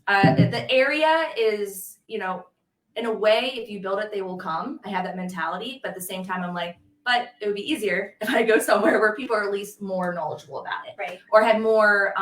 The area is, you know, in a way, if you build it, they will come. I have that mentality, but at the same time, I'm like, but it would be easier if I go somewhere where people are at least more knowledgeable about it, Right. or have more,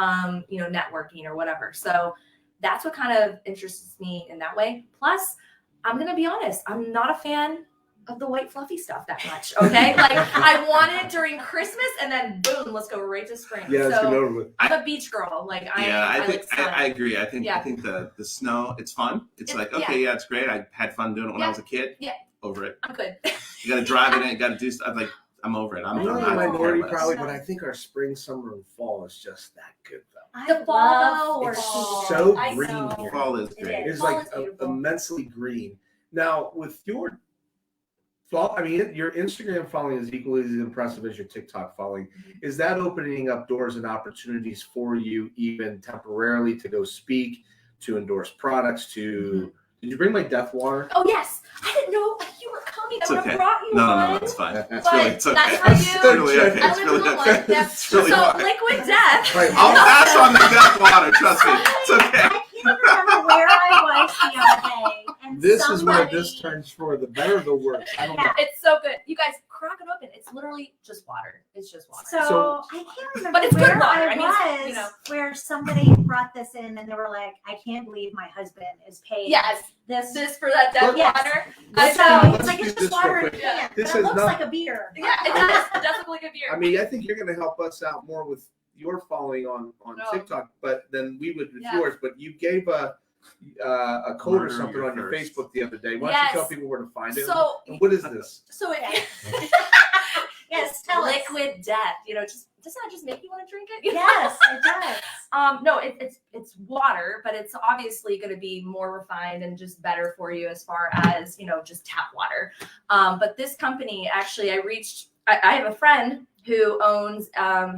you know, networking or whatever. So that's what kind of interests me in that way. Plus, I'm gonna be honest, I'm not a fan of the white fluffy stuff that much. Okay, like I want it during Christmas, and then boom, let's go right to spring. Yeah, let's get so over with. I'm a beach girl. Like I like think sun. I agree. I think Yeah. I think the snow, it's fun. It's like, okay, yeah, it's great. I had fun doing it when I was a kid. Yeah. Over it. I'm good. You got to drive in it. Got to do stuff. Like, I'm over it. I'm We're not a minority careless. probably, but I think our spring, summer, and fall is just that good though. I The fall, love It's fall. so I green know. here. Fall is It great. It's Fall like is beautiful. immensely green. Now with your fall, I mean, your Instagram following is equally as impressive as your TikTok following. Is that opening up doors and opportunities for you, even temporarily, to go speak, to endorse products, to? Did you bring my death water? Oh yes, I didn't know you were coming. It's I would have okay. brought you No, one. it's fine. It's But really, it's okay. that's for It's you. still really okay. I It's would really have okay. one. Yeah. It's really So fine. liquid death. Right. I'll pass on the death water. Trust me. It's okay. I can't remember where I was the other day. And This is where somebody- this turns for the better or the worse. I don't know. Yeah, it's so good. You guys crack it open. It's literally just water. It's just water. So I can't remember But it's good where water. I I mean, was, you know. where somebody brought this in and they were like, I can't believe my husband is paying yes, this. for that death Yes. water. Let's I know. do- So let's it's like do it's this just water real in a quick. can, This but it is looks not- like a beer. Yeah, it does. It does look like a beer. I mean, I think you're going to help us out more with your following on No. TikTok, but than we would with Yeah. yours. But you gave a code or Murder something Your on your Thirst. Facebook the other day. Why don't Yes. you tell people where to find it? So, And what is this? so if Yes, tell us. liquid death, you know, just doesn't that just make you want to drink it? You know? Yes, it does. No, it's water, but it's obviously going to be more refined and just better for you as far as, you know, just tap water. But this company, actually, I have a friend who owns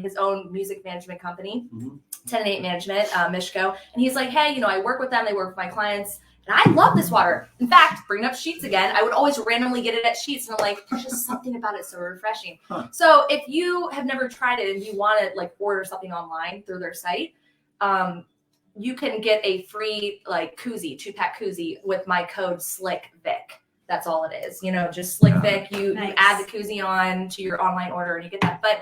his own music management company, Mhm. 10 and 8 Management, Mishko. And he's like, hey, you know, I work with them. They work with my clients. And I love this water. In fact, bringing up Sheets again, I would always randomly get it at Sheets. And I'm like, there's just something about it so refreshing. Huh. So if you have never tried it and you want to like order something online through their site, you can get a free like koozie, 2-pack koozie with my code SlickVic. That's all it is. You know, just SlickVic. You Nice. add the koozie on to your online order and you get that. But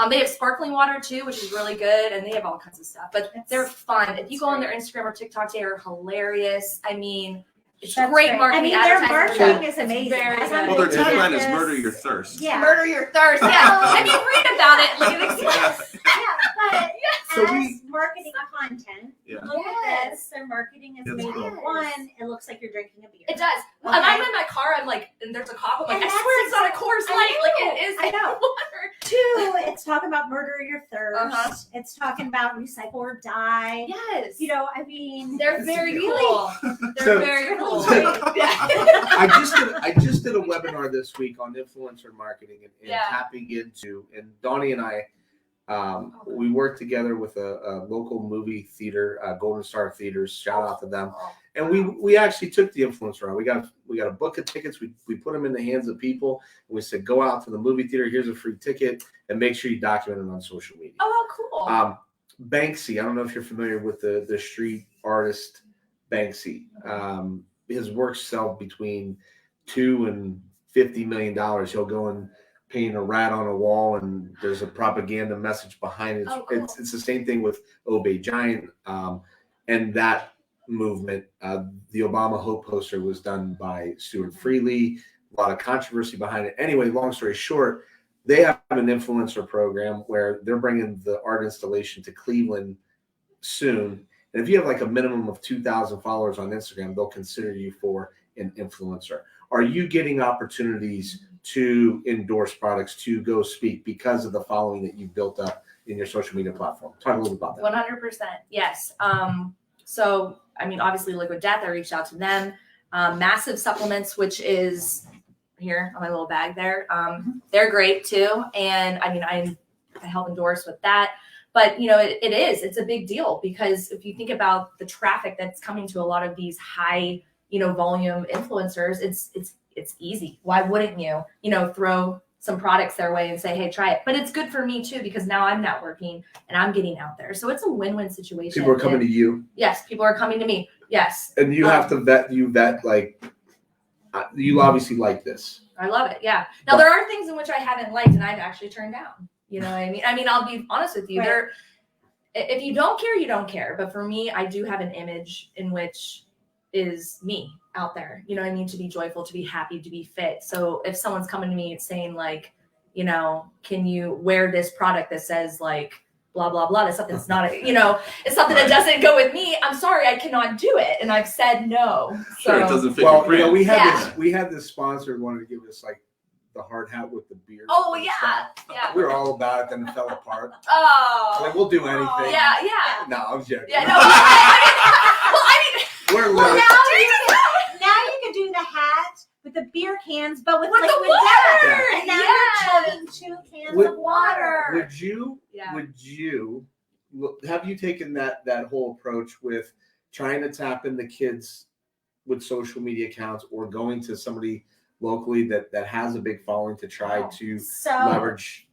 they have sparkling water too, which is really good. And they have all kinds of stuff. But they're fun. If you go on their Instagram or TikTok, they are hilarious. I mean, it's That's great marketing. I mean, their advertising for marketing them. is amazing. Very As good. I'm Well, their looking tagline at is this- "Murder Your Thirst." Yeah. Murder your thirst. Yeah. If you read about it, like it explains. Yeah, but So as we- marketing content, Yeah. look Yes. at this. Their marketing is That's maybe cool. one. It looks like you're drinking a beer. It does. Okay. And I'm in my car. I'm like, and there's a cop. I'm like, And I that's swear it's not a exactly- Coors I Light. Like know. it is. I know. Water. Two, it's talking about murder your thirst. Uh-huh. It's talking about recycle or die. Yes. You know, I mean, They're it's very really cool. They're So- very cool. So- Yeah. I just did a webinar this week on influencer marketing and Yeah. tapping into, and Donnie and I, we worked together with a local movie theater, Golden Star Theaters. Shout out to them. And we actually took the influencer on. We got a book of tickets. We put them in the hands of people. And we said, go out to the movie theater. Here's a free ticket, and make sure you document it on social media. Oh, how cool. Banksy. I don't know if you're familiar with the street artist Banksy. His works sell between $2 and $50 million. He'll go and paint a rat on a wall, and there's a propaganda message behind it. Oh, cool. It's the same thing with Obey Giant, and that movement. The Obama Hope poster was done by Stuart Freely. A lot of controversy behind it. Anyway, long story short, they have an influencer program where they're bringing the art installation to Cleveland soon. And if you have like a minimum of 2,000 followers on Instagram, they'll consider you for an influencer. Are you getting opportunities to endorse products, to go speak because of the following that you've built up in your social media platform? Talk a little bit about that. 100%. Yes. So, I mean, obviously Liquid Death, I reached out to them. Massive Supplements, which is here on my little bag there. They're great too. And I mean, I help endorse with that. But, you know, it's a big deal because if you think about the traffic that's coming to a lot of these high, you know, volume influencers, it's easy. Why wouldn't you, you know, throw some products their way and say, hey, try it. But it's good for me too, because now I'm networking and I'm getting out there. So it's a win-win situation. People are coming to you. Yes, people are coming to me. Yes. And you have to vet like, you obviously like this. I love it. Yeah. Now there are things in which I haven't liked and I've actually turned down. You know what I mean? I mean, I'll be honest with you. Right. If you don't care, you don't care. But for me, I do have an image in which is me out there. You know what I mean? To be joyful, to be happy, to be fit. So if someone's coming to me and saying like, you know, can you wear this product that says like blah blah blah? That's something that's not, you know, it's something that doesn't go with me. I'm sorry, I cannot do it, and I've said no. Sure, So, it doesn't fit. Well, your brand. we had this sponsor wanted to give us like the hard hat with the beard. oh and yeah, stuff. yeah. We were all about it, then it fell apart. Oh. Like, we'll do anything. Yeah. No, I was joking. Yeah. No. I mean, We're Well, literally. now you can do the hat with the beer cans, but with with like the with water. that. And now Yes. you're chugging 2 cans Would- of water. Would you have you taken that whole approach with trying to tap in the kids with social media accounts or going to somebody locally that has a big following to try to So leverage?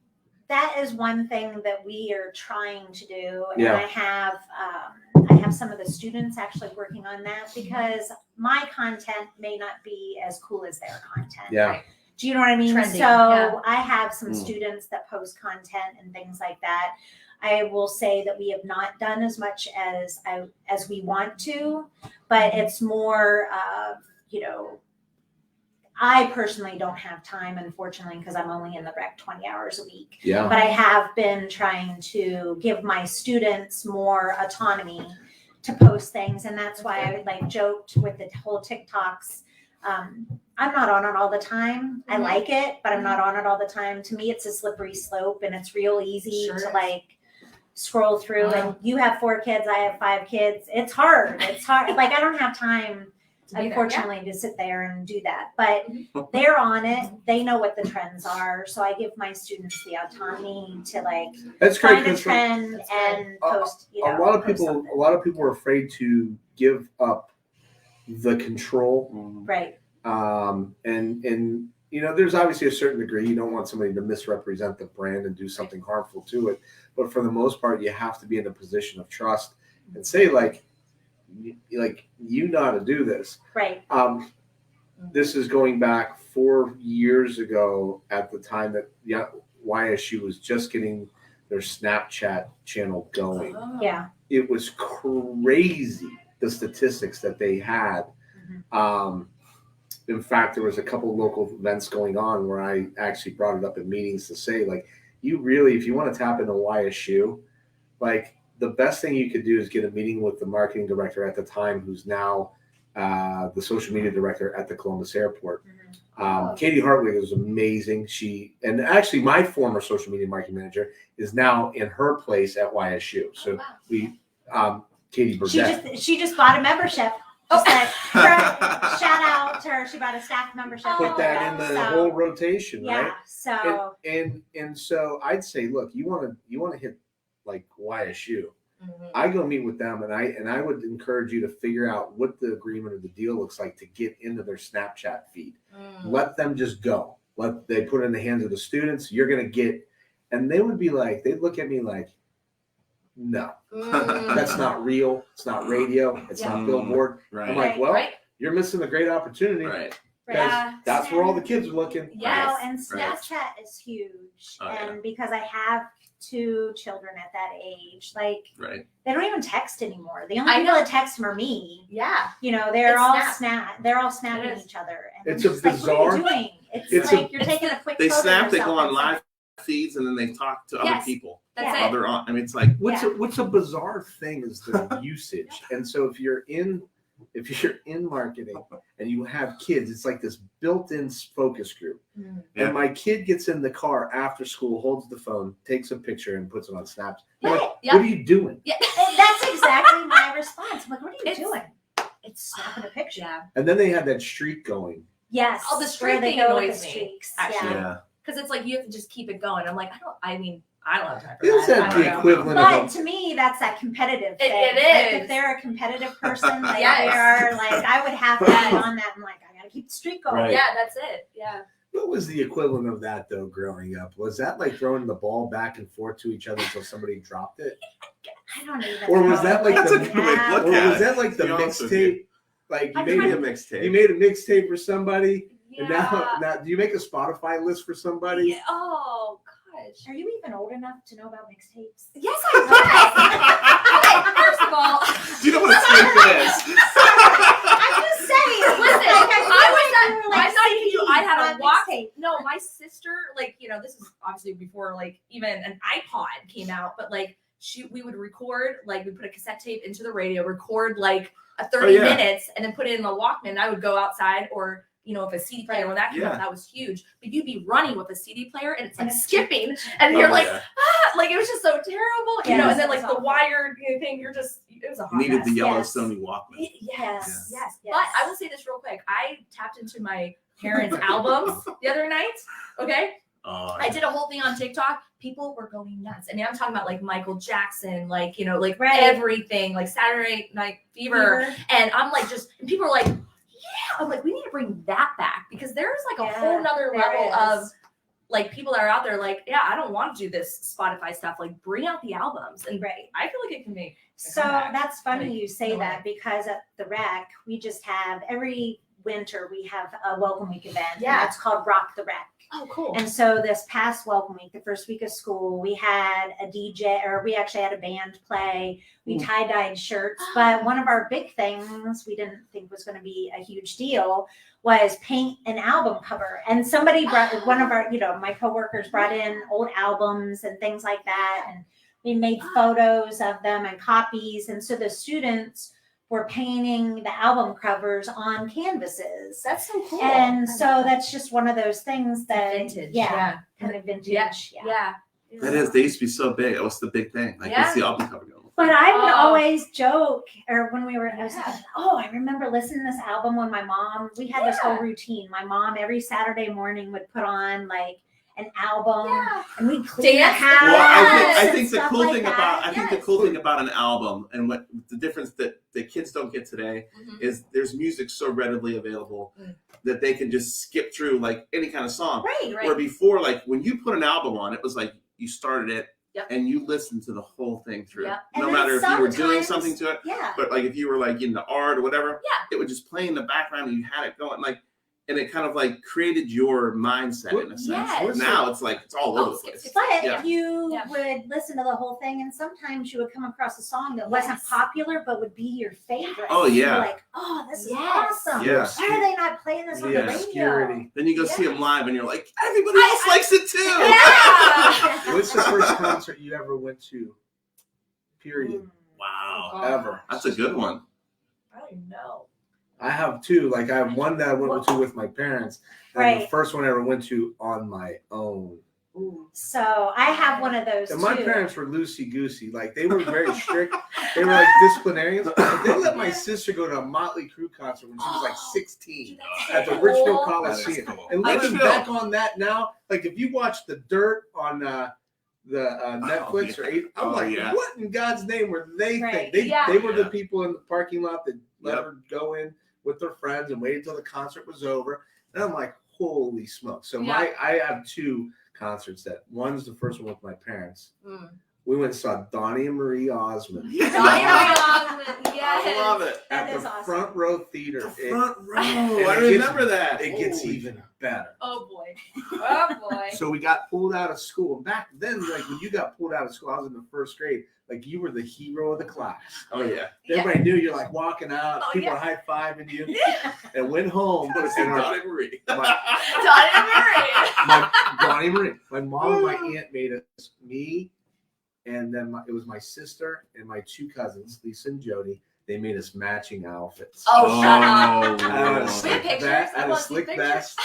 that is one thing that we are trying to do, and Yeah. I have some of the students actually working on that, because my content may not be as cool as their content. Yeah. Do you know what I mean? Trending, So yeah. I have some students that post content and things like that. I will say that we have not done as much as we want to, but it's more of, you know, I personally don't have time, unfortunately, because I'm only in the rec 20 hours a week. Yeah. But I have been trying to give my students more autonomy to post things. And that's why I like joked with the whole TikToks. I'm not on it all the time. I like it, but I'm not on it all the time. To me, it's a slippery slope, and it's real easy to like scroll through. And you have 4 kids, I have 5 kids. It's hard. Like, I don't have time, unfortunately, to sit there and do that. But they're on it. They know what the trends are. So I give my students the autonomy to like That's great. find a trend and post. You know, a lot of post people something. are afraid to give up the control. Right. And you know, there's obviously a certain degree you don't want somebody to misrepresent the brand and do something harmful to it, but for the most part you have to be in a position of trust and say like you know how to do this. Right. This is going back 4 years ago at the time that YSU was just getting their Snapchat channel going. Yeah. It was crazy, the statistics that they had. In fact, there was a couple local events going on where I actually brought it up in meetings to say, like, you really, if you want to tap into YSU, like, the best thing you could do is get a meeting with the marketing director at the time, who's now the social media director at the Columbus Airport. Katie Hartwig was amazing. And actually my former social media marketing manager is now in her place at YSU. So Katie Burdett. She just bought a membership. Shout out to her. She bought a staff membership. Put that in the whole rotation, right? Yeah. So and so I'd say, look, you want to hit like YSU. I go meet with them, and I would encourage you to figure out what the agreement or the deal looks like to get into their Snapchat feed. Let them just go. They put it in the hands of the students. You're gonna get, and they would be like, they'd look at me like, no, that's not real. It's not radio. It's not billboard. Right. I'm like, well, you're missing a great opportunity. Right. Because that's where all the kids are looking. Well, and Snapchat is huge. And because I have 2 children at that age, like they don't even text anymore. The only people that text them are me. Yeah. You know, they're It's all snapping each other. And It's a bizarre. Like, what are you doing? It's like you're taking a quick They photo snap, of they go yourself. on live feeds, and then they talk to other people. That's Yeah. it. Other on. I mean, it's like What's a bizarre thing is the usage. And so if you're in marketing and you have kids, it's like this built-in focus group. And my kid gets in the car after school, holds the phone, takes a picture, and puts it on Snaps. Like, what are you doing? Yeah. And that's exactly my response. I'm like, what are you doing? It's snapping a picture. Yeah. And then they had that streak going. Yes. Oh, the streak where they thing go with annoys the me, streaks. actually. Yeah. Because it's like you have to just keep it going. I'm like, I don't have time for Is that. that I don't the know. equivalent But of to me, that's that competitive thing. It Like, is. if they're a competitive person, like Yes. they are, like I would have to be on that. I'm like, I gotta keep the streak going. Right. Yeah, that's it. Yeah. What was the equivalent of that though growing up? Was that like throwing the ball back and forth to each other until somebody dropped it? I don't even Or know. was that like That's the a good way to look or at was it, that like the to be honest with mixtape? Like you Maybe made a a mixtape. you made a mixtape for somebody, and Yeah. now do you make a Spotify list for somebody? Yeah. Oh gosh. Are you even old enough to know about mixtapes? Yes, I was. Okay, first of all, Do you know what a tape is? I'm just saying. listen, I'm not kidding you. I had a on walk. mixtape. No, my sister, like, this is obviously before like even an iPod came out, but like we would record, like we put a cassette tape into the radio, record like a 30 minutes, and then put it in the Walkman. I would go outside, or if a CD player, when that came out, that was huge. But you'd be running with a CD player, and it's like skipping, and you're like, like it was just so terrible, Yes, and then like the wired thing, it was a hot You needed mess. the yellow Yes. Sony Walkman. Yes. Yes. But I will say this real quick. I tapped into my parents' albums the other night. Okay. Oh, I did a whole thing on TikTok. People were going nuts. I mean, I'm talking about like Michael Jackson, like, Right. everything, like Saturday Night Fever. And I'm like, and people are like, yeah. I'm like, we need to bring that back, because there's like a whole nother level of like people that are out there like, yeah, I don't want to do this Spotify stuff. Like, bring out the albums. And I feel like it can make So that's funny Like, you say no that, because at the Rec, we just have every winter we have a welcome week event. Yeah. And it's called Rock the Rec. Oh, cool. And so this past welcome week, the first week of school, we had a DJ, or we actually had a band play. We tie-dyed shirts, but one of our big things we didn't think was going to be a huge deal was paint an album cover. And somebody brought, one of our, my coworkers brought in old albums and things like that. And we made photos of them and copies. And so the students were painting the album covers on canvases. That's so cool. And so that's just one of those things that Vintage. yeah, kind of vintage. Yeah. That is, they used to be so big. It was the big thing. Like, what's the album cover going? But I would Oh. always joke, or when we were, I was like, I remember listening to this album when my mom, we had this whole routine. My mom every Saturday morning would put on like an album, and we'd clean the Dance. house. Well, I and think the stuff cool like thing that. about the cool thing about an album, and what the difference that the kids don't get today is there's music so readily available that they can just skip through like any kind of song. Right. Where before, like when you put an album on, it was like you started it and you listened to the whole thing through. Yep. And No then matter if you were doing sometimes- something to it, Yeah. but like if you were like into art or whatever, it would just play in the background and you had it going like. And it kind of like created your mindset in a sense. Yes. Now it's like it's all over the place. But you would listen to the whole thing, and sometimes you would come across a song that wasn't popular, but would be your favorite. Oh, And you're yeah. like, this is awesome. Yeah. Why are they not playing this on the radio? Obscurity. Then you go see them live and you're like, everybody else likes it too. Yeah. What's the first concert you ever went to? Period. Wow. Ever. That's a good one. I don't even know. I have two. Like I have one that I went to with my parents, and the first one I ever went to on my own. So I have one of those And too. my parents were loosey goosey. Like they were very strict. They were like disciplinarians. They let my sister go to a Motley Crue concert when she was like 16 at the Richfield Coliseum. Cool. And looking Richfield. back on that now, like if you watch The Dirt on Netflix or I'm like, what in God's name were they think? They were the people in the parking lot that let her go in with their friends and waited until the concert was over. And I'm like, holy smokes. So I have two concerts. That one's the first one with my parents. We went and saw Donnie and Marie Osmond. Donnie and Marie Osmond, yes. I love it. That At is the awesome. front row theater. The front row. and I it remember that. It gets Holy even better. Oh boy. Oh boy. So we got pulled out of school. And back then, like when you got pulled out of school, I was in the first grade. Like you were the hero of the class. Oh yeah. Everybody knew you're like walking out. Oh, people yeah. are high fiving you. And went home. Go to see and our- Donnie Marie. Donnie and Marie. Donnie Marie. My mom and my aunt made us, me, and then it was my sister and my two cousins, Lisa and Jody. They made us matching outfits. Oh, shut up. I had a We slick have pictures. vest. I I had a want to see slick pictures. vest.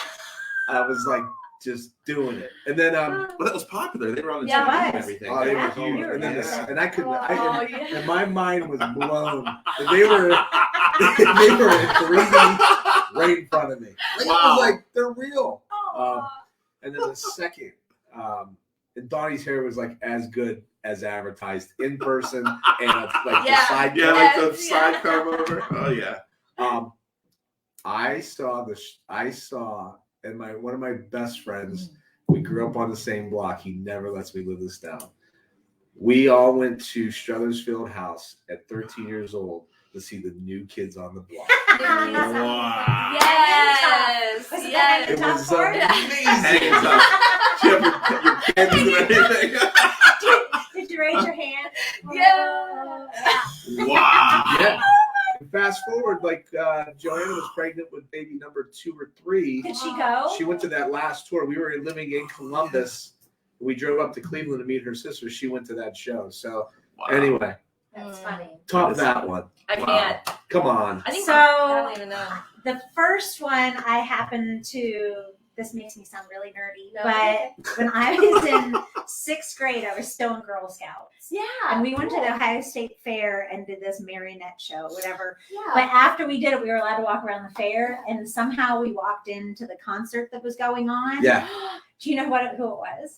I was like just doing it. And then Well, that was popular. They were on the Yeah, TV it and was. everything. oh, they were Yeah, huge. you were And then there. and I could Oh, yeah. and my mind was blown. And they were in 3D right in front of me. Like, Wow. I was like, they're real. Oh. And then the second, and Donnie's hair was like as good as advertised in person, and like the side. Yeah, cut. like the side comb over. Oh yeah. I saw and one of my best friends, we grew up on the same block. He never lets me live this down. We all went to Struthers Field House at 13 years old to see the New Kids on the Block. Wow. Yes. Was it Yes. It was Hanging amazing. tough. You have your pins and everything. Did you raise your hand? Yeah. Wow. Yeah. Fast forward, like Joanna was pregnant with baby number 2 or 3. Did she go? She went to that last tour. We were living in Columbus. We drove up to Cleveland to meet her sister. She went to that show. So Wow. anyway, That's funny. top that one. I can't. Come on. I think So- I don't even know. The first one I happened to, this makes me sound really nerdy, No. but when I was in 6th grade, I was still in Girl Scouts. Yeah. And we went to the Ohio State Fair and did this marionette show, whatever. Yeah. But after we did it, we were allowed to walk around the fair, and somehow we walked into the concert that was going on. Yeah. Do you know who it was?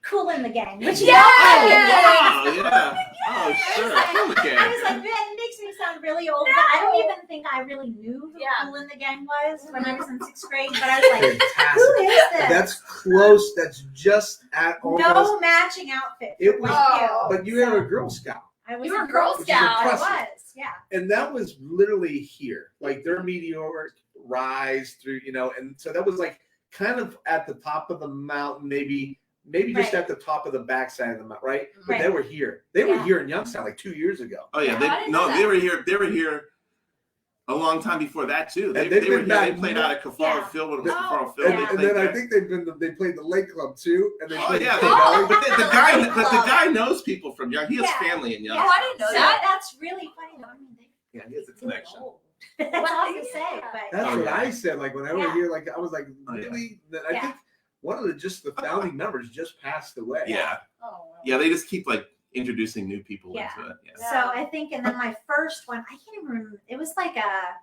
Cool in the Gang. Which Yeah. Oh, I wow. Yeah. Oh, sure. Okay. was like, man, it makes me sound really old, but I don't even think I really knew who Yeah. Cool in the Gang was when I was in 6th grade. But I was like, who Fantastic. is this? That's close. That's just at almost. No matching outfit. It for was- you. But you were a Girl Scout. I was You were a a Girl Which is Scout. I impressive. was, yeah. And that was literally here. Like their meteoric rise through, and so that was like kind of at the top of the mountain, maybe just Right. at the top of the backside of the mountain, right? But Right. they were here. They were Yeah. here in Youngstown like 2 years ago. Oh yeah, Yeah, I didn't know that. they were here. They were here a long time before that too. They And they've were been here. They back- played out at Kafar Yeah. Field when it was Oh, Kafar Field. And, Yeah. and then I think they played the Lake Club too, and they Oh played yeah, the Oh. Valley. but the guy knows people from Young. He has Yeah. family in Young. Oh, I didn't know So that. that's really funny though. I mean, Yeah, he has a connection. that's Well, all to yeah. say, but That's Oh, what yeah. I said. Like when I was Yeah. here, like I was like, Oh, yeah. really? I Yeah. think one of the founding members just passed away. Yeah, Oh, wow. yeah. They just keep like introducing new people Yeah. into it. Yeah. so I think, and then my first one, I can't even remember. It was like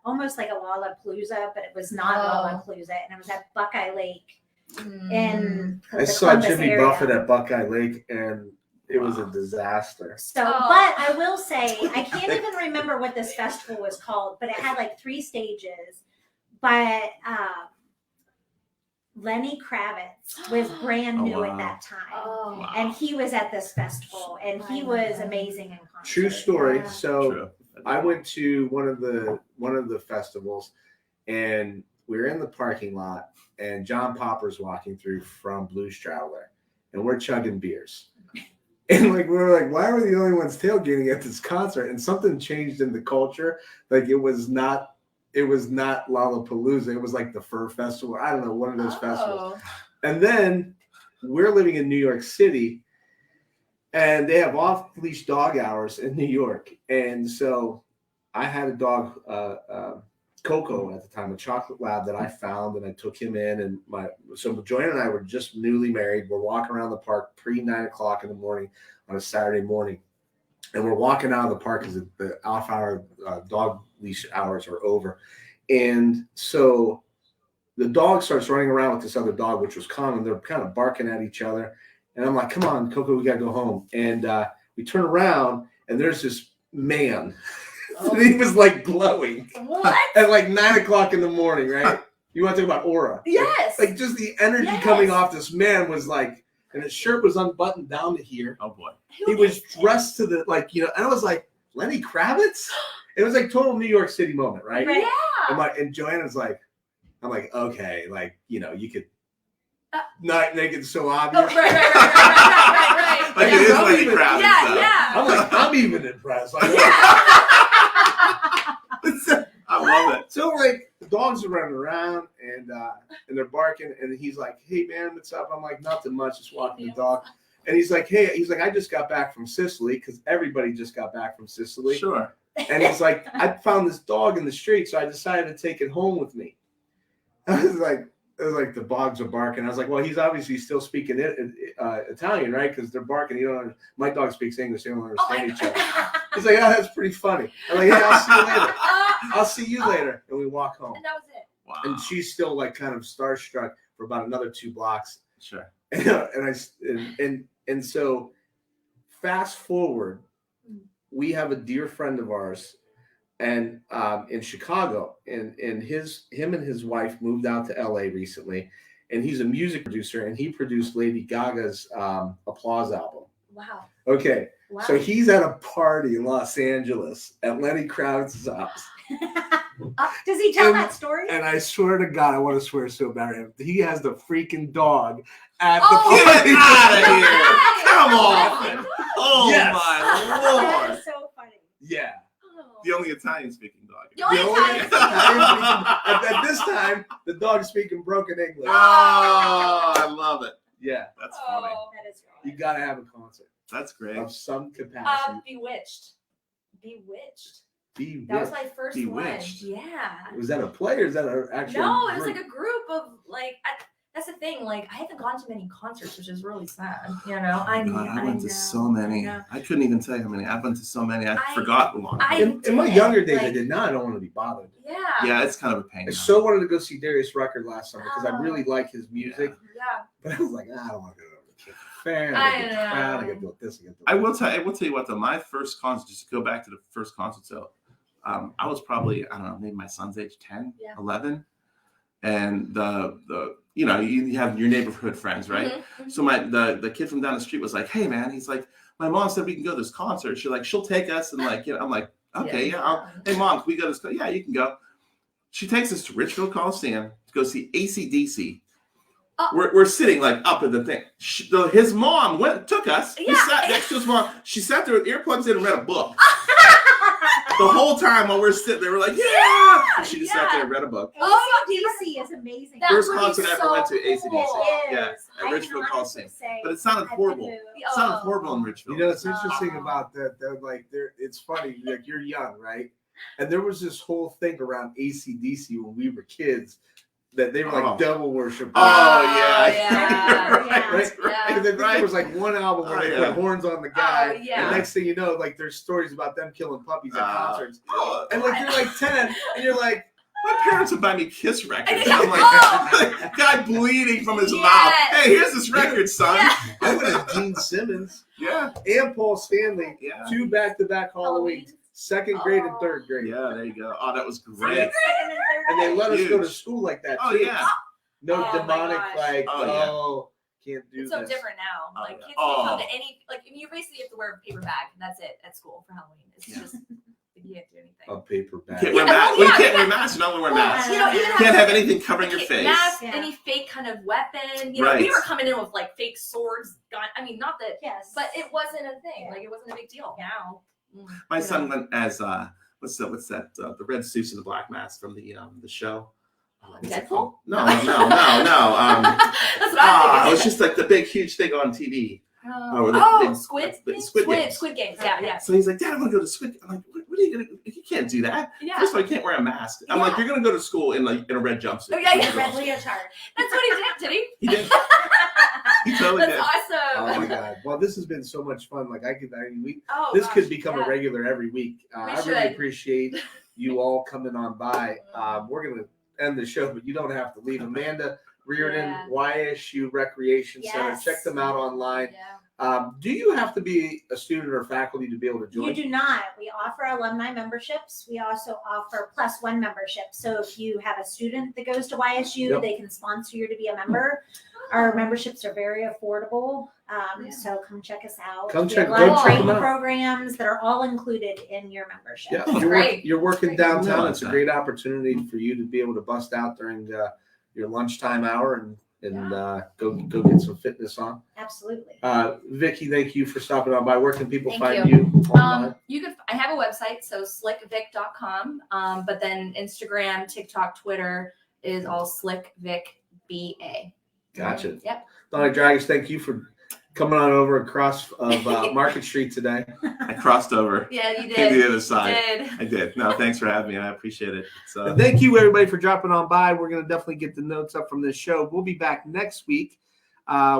almost like a Lollapalooza, but it was not Oh. Lollapalooza, and it was at Buckeye Lake Mm. in I the saw Columbus Jimmy area. Buffett at Buckeye Lake, and it was a Wow. disaster. So, Oh. but I will say, I can't even remember what this festival was called, but it had like 3 stages. But Lenny Kravitz was brand Oh, new wow. at that time. Oh. Wow. And he was at this festival, and he was amazing in concert. True story. Yeah. So True. I went to one of the festivals, and we were in the parking lot, and John Popper's walking through from Blues Traveler, and we're chugging beers. And like we were like, why are we the only ones tailgating at this concert? And something changed in the culture. Like it was not Lollapalooza. It was like the Fur Festival. I don't know, one of those festivals. Oh. And then we're living in New York City, and they have off-leash dog hours in New York. And so I had a dog, Coco at the time, a chocolate lab that I found, and I took him in. And so Joanna and I were just newly married. We're walking around the park pre-9:00 in the morning on a Saturday morning, and we're walking out of the park because the off-hour dog leash hours are over. And so the dog starts running around with this other dog, which was common. They're kind of barking at each other. And I'm like, come on, Coco, we got to go home. And we turn around, and there's this man. And he was like glowing What? at like 9:00 in the morning, right? You want to talk about aura? Yes. Like just the energy Yes. coming off this man was like, and his shirt was unbuttoned down to here. Oh boy. He was dressed to the and I was like, Lenny Kravitz? It was like total New York City moment, right? Right. Yeah. And Joanna's like, I'm like, okay, like, you could not make it so obvious. Oh, right. Like Yeah, it is I'm Lenny even- Kravitz. Yeah, though. yeah. I'm like, I'm even impressed. Like, I love it. so like the dogs are running around and they're barking, and he's like, hey man, what's up? I'm like, nothing much, just walking the dog. And he's like, I just got back from Sicily, because everybody just got back from Sicily. Sure. And he's like, I found this dog in the street, so I decided to take it home with me. I was like, the dogs are barking. I was like, well, he's obviously still speaking Italian, right? Because they're barking. My dog speaks English. They don't understand each other. He's like, oh, that's pretty funny. I'm like, yeah, I'll see you later. I'll see you later. And we walk home. And that was it. Wow. And she's still like kind of starstruck for about another 2 blocks. Sure. And so fast forward, we have a dear friend of ours and in Chicago, and him and his wife moved out to LA recently, and he's a music producer, and he produced Lady Gaga's Applause album. Wow. Okay, Wow. so he's at a party in Los Angeles at Lenny Kravitz's house. Does he tell that story? And I swear to God, I want to swear so bad at him. He has the freaking dog at the Oh, party. Get out of here! Right. Come on! Oh Yes. my That lord! is so funny. Yeah. Oh. The only Italian-speaking dog. The only The only Italian- at this time, the dog speaking broken English. Oh, I love it. Yeah, That's funny. Oh. That is you right. gotta have a concert That's great. of some capacity. Bewitched. Bewitched. Be That was rich. my first Bewitched. one. Yeah. Was that a play or is that an actual? No, it was group? like a group of like. That's the thing. Like I haven't gone to many concerts, which is really sad. You know, I went to know, so many. I know. I couldn't even tell you how many. I've been to so many. I I- forgot a lot. In my did, younger days, I like- did not. I don't want to be bothered. Yeah. Yeah, it's kind of a pain. I so wanted to go see Darius Rucker last summer because I Oh. really like his music, Yeah. but I was like, I don't want to go to the fair. I I got the crowd. I know. got to do this. I got to do I will tell you what though. My first concert, just to go back to the first concert, so I was probably, I don't know, maybe my son's age 10, Yeah. 11, and the you know, you have your neighborhood friends, right? Mhm. So the kid from down the street was like, hey man, he's like, my mom said we can go to this concert. She'll take us, and like, you know, I'm like, okay, yeah, hey mom, can we go to this? Yeah, you can go. She takes us to Richfield Coliseum to go see AC/DC. Oh. We're sitting like up in the thing. His mom took us. We Yeah. sat next to his mom. She sat there with earplugs in and read a book. The whole time while we're sitting there, we're like, yeah. And she just sat there and read a book. Oh, AC/DC is amazing. That First would be concert I ever so went to, AC/DC. cool. Yeah, It at is. I Richfield can Coliseum. honestly say But it sounded I've been horrible. to- It sounded horrible in Richfield. You know, it's interesting Oh. about that. They're like, it's funny. Like you're young, right? And there was this whole thing around AC/DC when we were kids that they were like Oh. devil worship. Oh, yeah. yeah. right? Yeah. Right? Yeah. And then there was like one album where Oh, they yeah. put horns on the guy. Oh, yeah. And next thing you know, like there's stories about them killing puppies at concerts. Oh, And like you're like 10, and you're like, my parents would buy me Kiss records. Yeah. I'm like, Oh. guy bleeding from his Yes. mouth. Hey, here's this record, son. Yeah. I went to Gene Simmons Yeah. and Paul Stanley, Yeah. 2 back-to-back Halloweens, 2nd grade and 3rd grade. Yeah, there you go. Oh, that was Second great. and third And they let us go to Huge. school like that Oh, too. yeah. No Oh, my demonic gosh. like, Oh, yeah. can't do It's so this. different now. Oh, Like yeah. kids Oh. can come to any like you basically have to wear a paper bag and that's it at school for Halloween. It's Yeah. just you can't do anything. A paper You bag. can't wear Yeah, masks. well, You yeah, can't wear yeah. masks. You're not going to wear Well, masks. you know, you Can't have anything covering your Okay, face. mask, Yeah. any fake kind of weapon. You know, Right. we were coming in with like fake swords, gun. I mean, not that, Yes. but it wasn't a thing. Yeah. Like it wasn't a big deal. Now, My son went as what's that? The red suits and the black mask from the show. What's it Deadpool? called? No. That's what It I'm was thinking. just like the big, huge thing on TV. Oh, the Squid Squid Games. Yeah, yeah. So he's like, Dad, I'm gonna go to Squid. I'm like, what are you gonna? You can't do that. Yeah. First of all, you can't wear a mask. I'm like, Yeah. you're gonna go to school in a red jumpsuit. Oh, yeah, yeah. Red leotard. That's what he did he? He did. He totally That's did. awesome. Oh my god! Well, this has been so much fun. Like Oh, this gosh, could become yeah. a regular every week. We I really should. appreciate you all coming on by. We're gonna end the show, but you don't have to leave. Amanda Reardon, Yeah. YSU Recreation Center. Yes. Check them out online. Yeah. Do you have to be a student or faculty to be able to join? You do not. We offer alumni memberships. We also offer +1 membership. So if you have a student that goes to YSU, Yep. they can sponsor you to be a member. Our memberships are very affordable. Yeah. So come check us out. Come We check- have a lot go of check training them out. programs that are all included in your membership. Yeah, Oh, you're, great. you're working Great. downtown. Yeah. It's a great opportunity for you to be able to bust out during your lunchtime hour and go get some fitness on. Absolutely. Vicki, thank you for stopping on by. Where can people Thank find you online? You could. I have a website, so slickvic.com. But then Instagram, TikTok, Twitter is all slickvicba. Gotcha. Yep. Donna Dragus, thank you for coming on over across of Market Street today. I crossed over. Yeah, you Came to did. the other side. You did. I did. No, thanks for having me. I appreciate it. So. And thank you, everybody, for dropping on by. We're going to definitely get the notes up from this show. We'll be back next week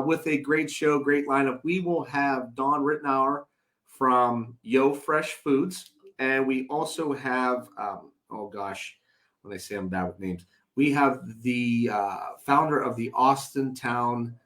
with a great show, great lineup. We will have Dawn Rittenauer from Yo Fresh Foods. And we also have, when I say I'm bad with names, we have the founder of the Austin Town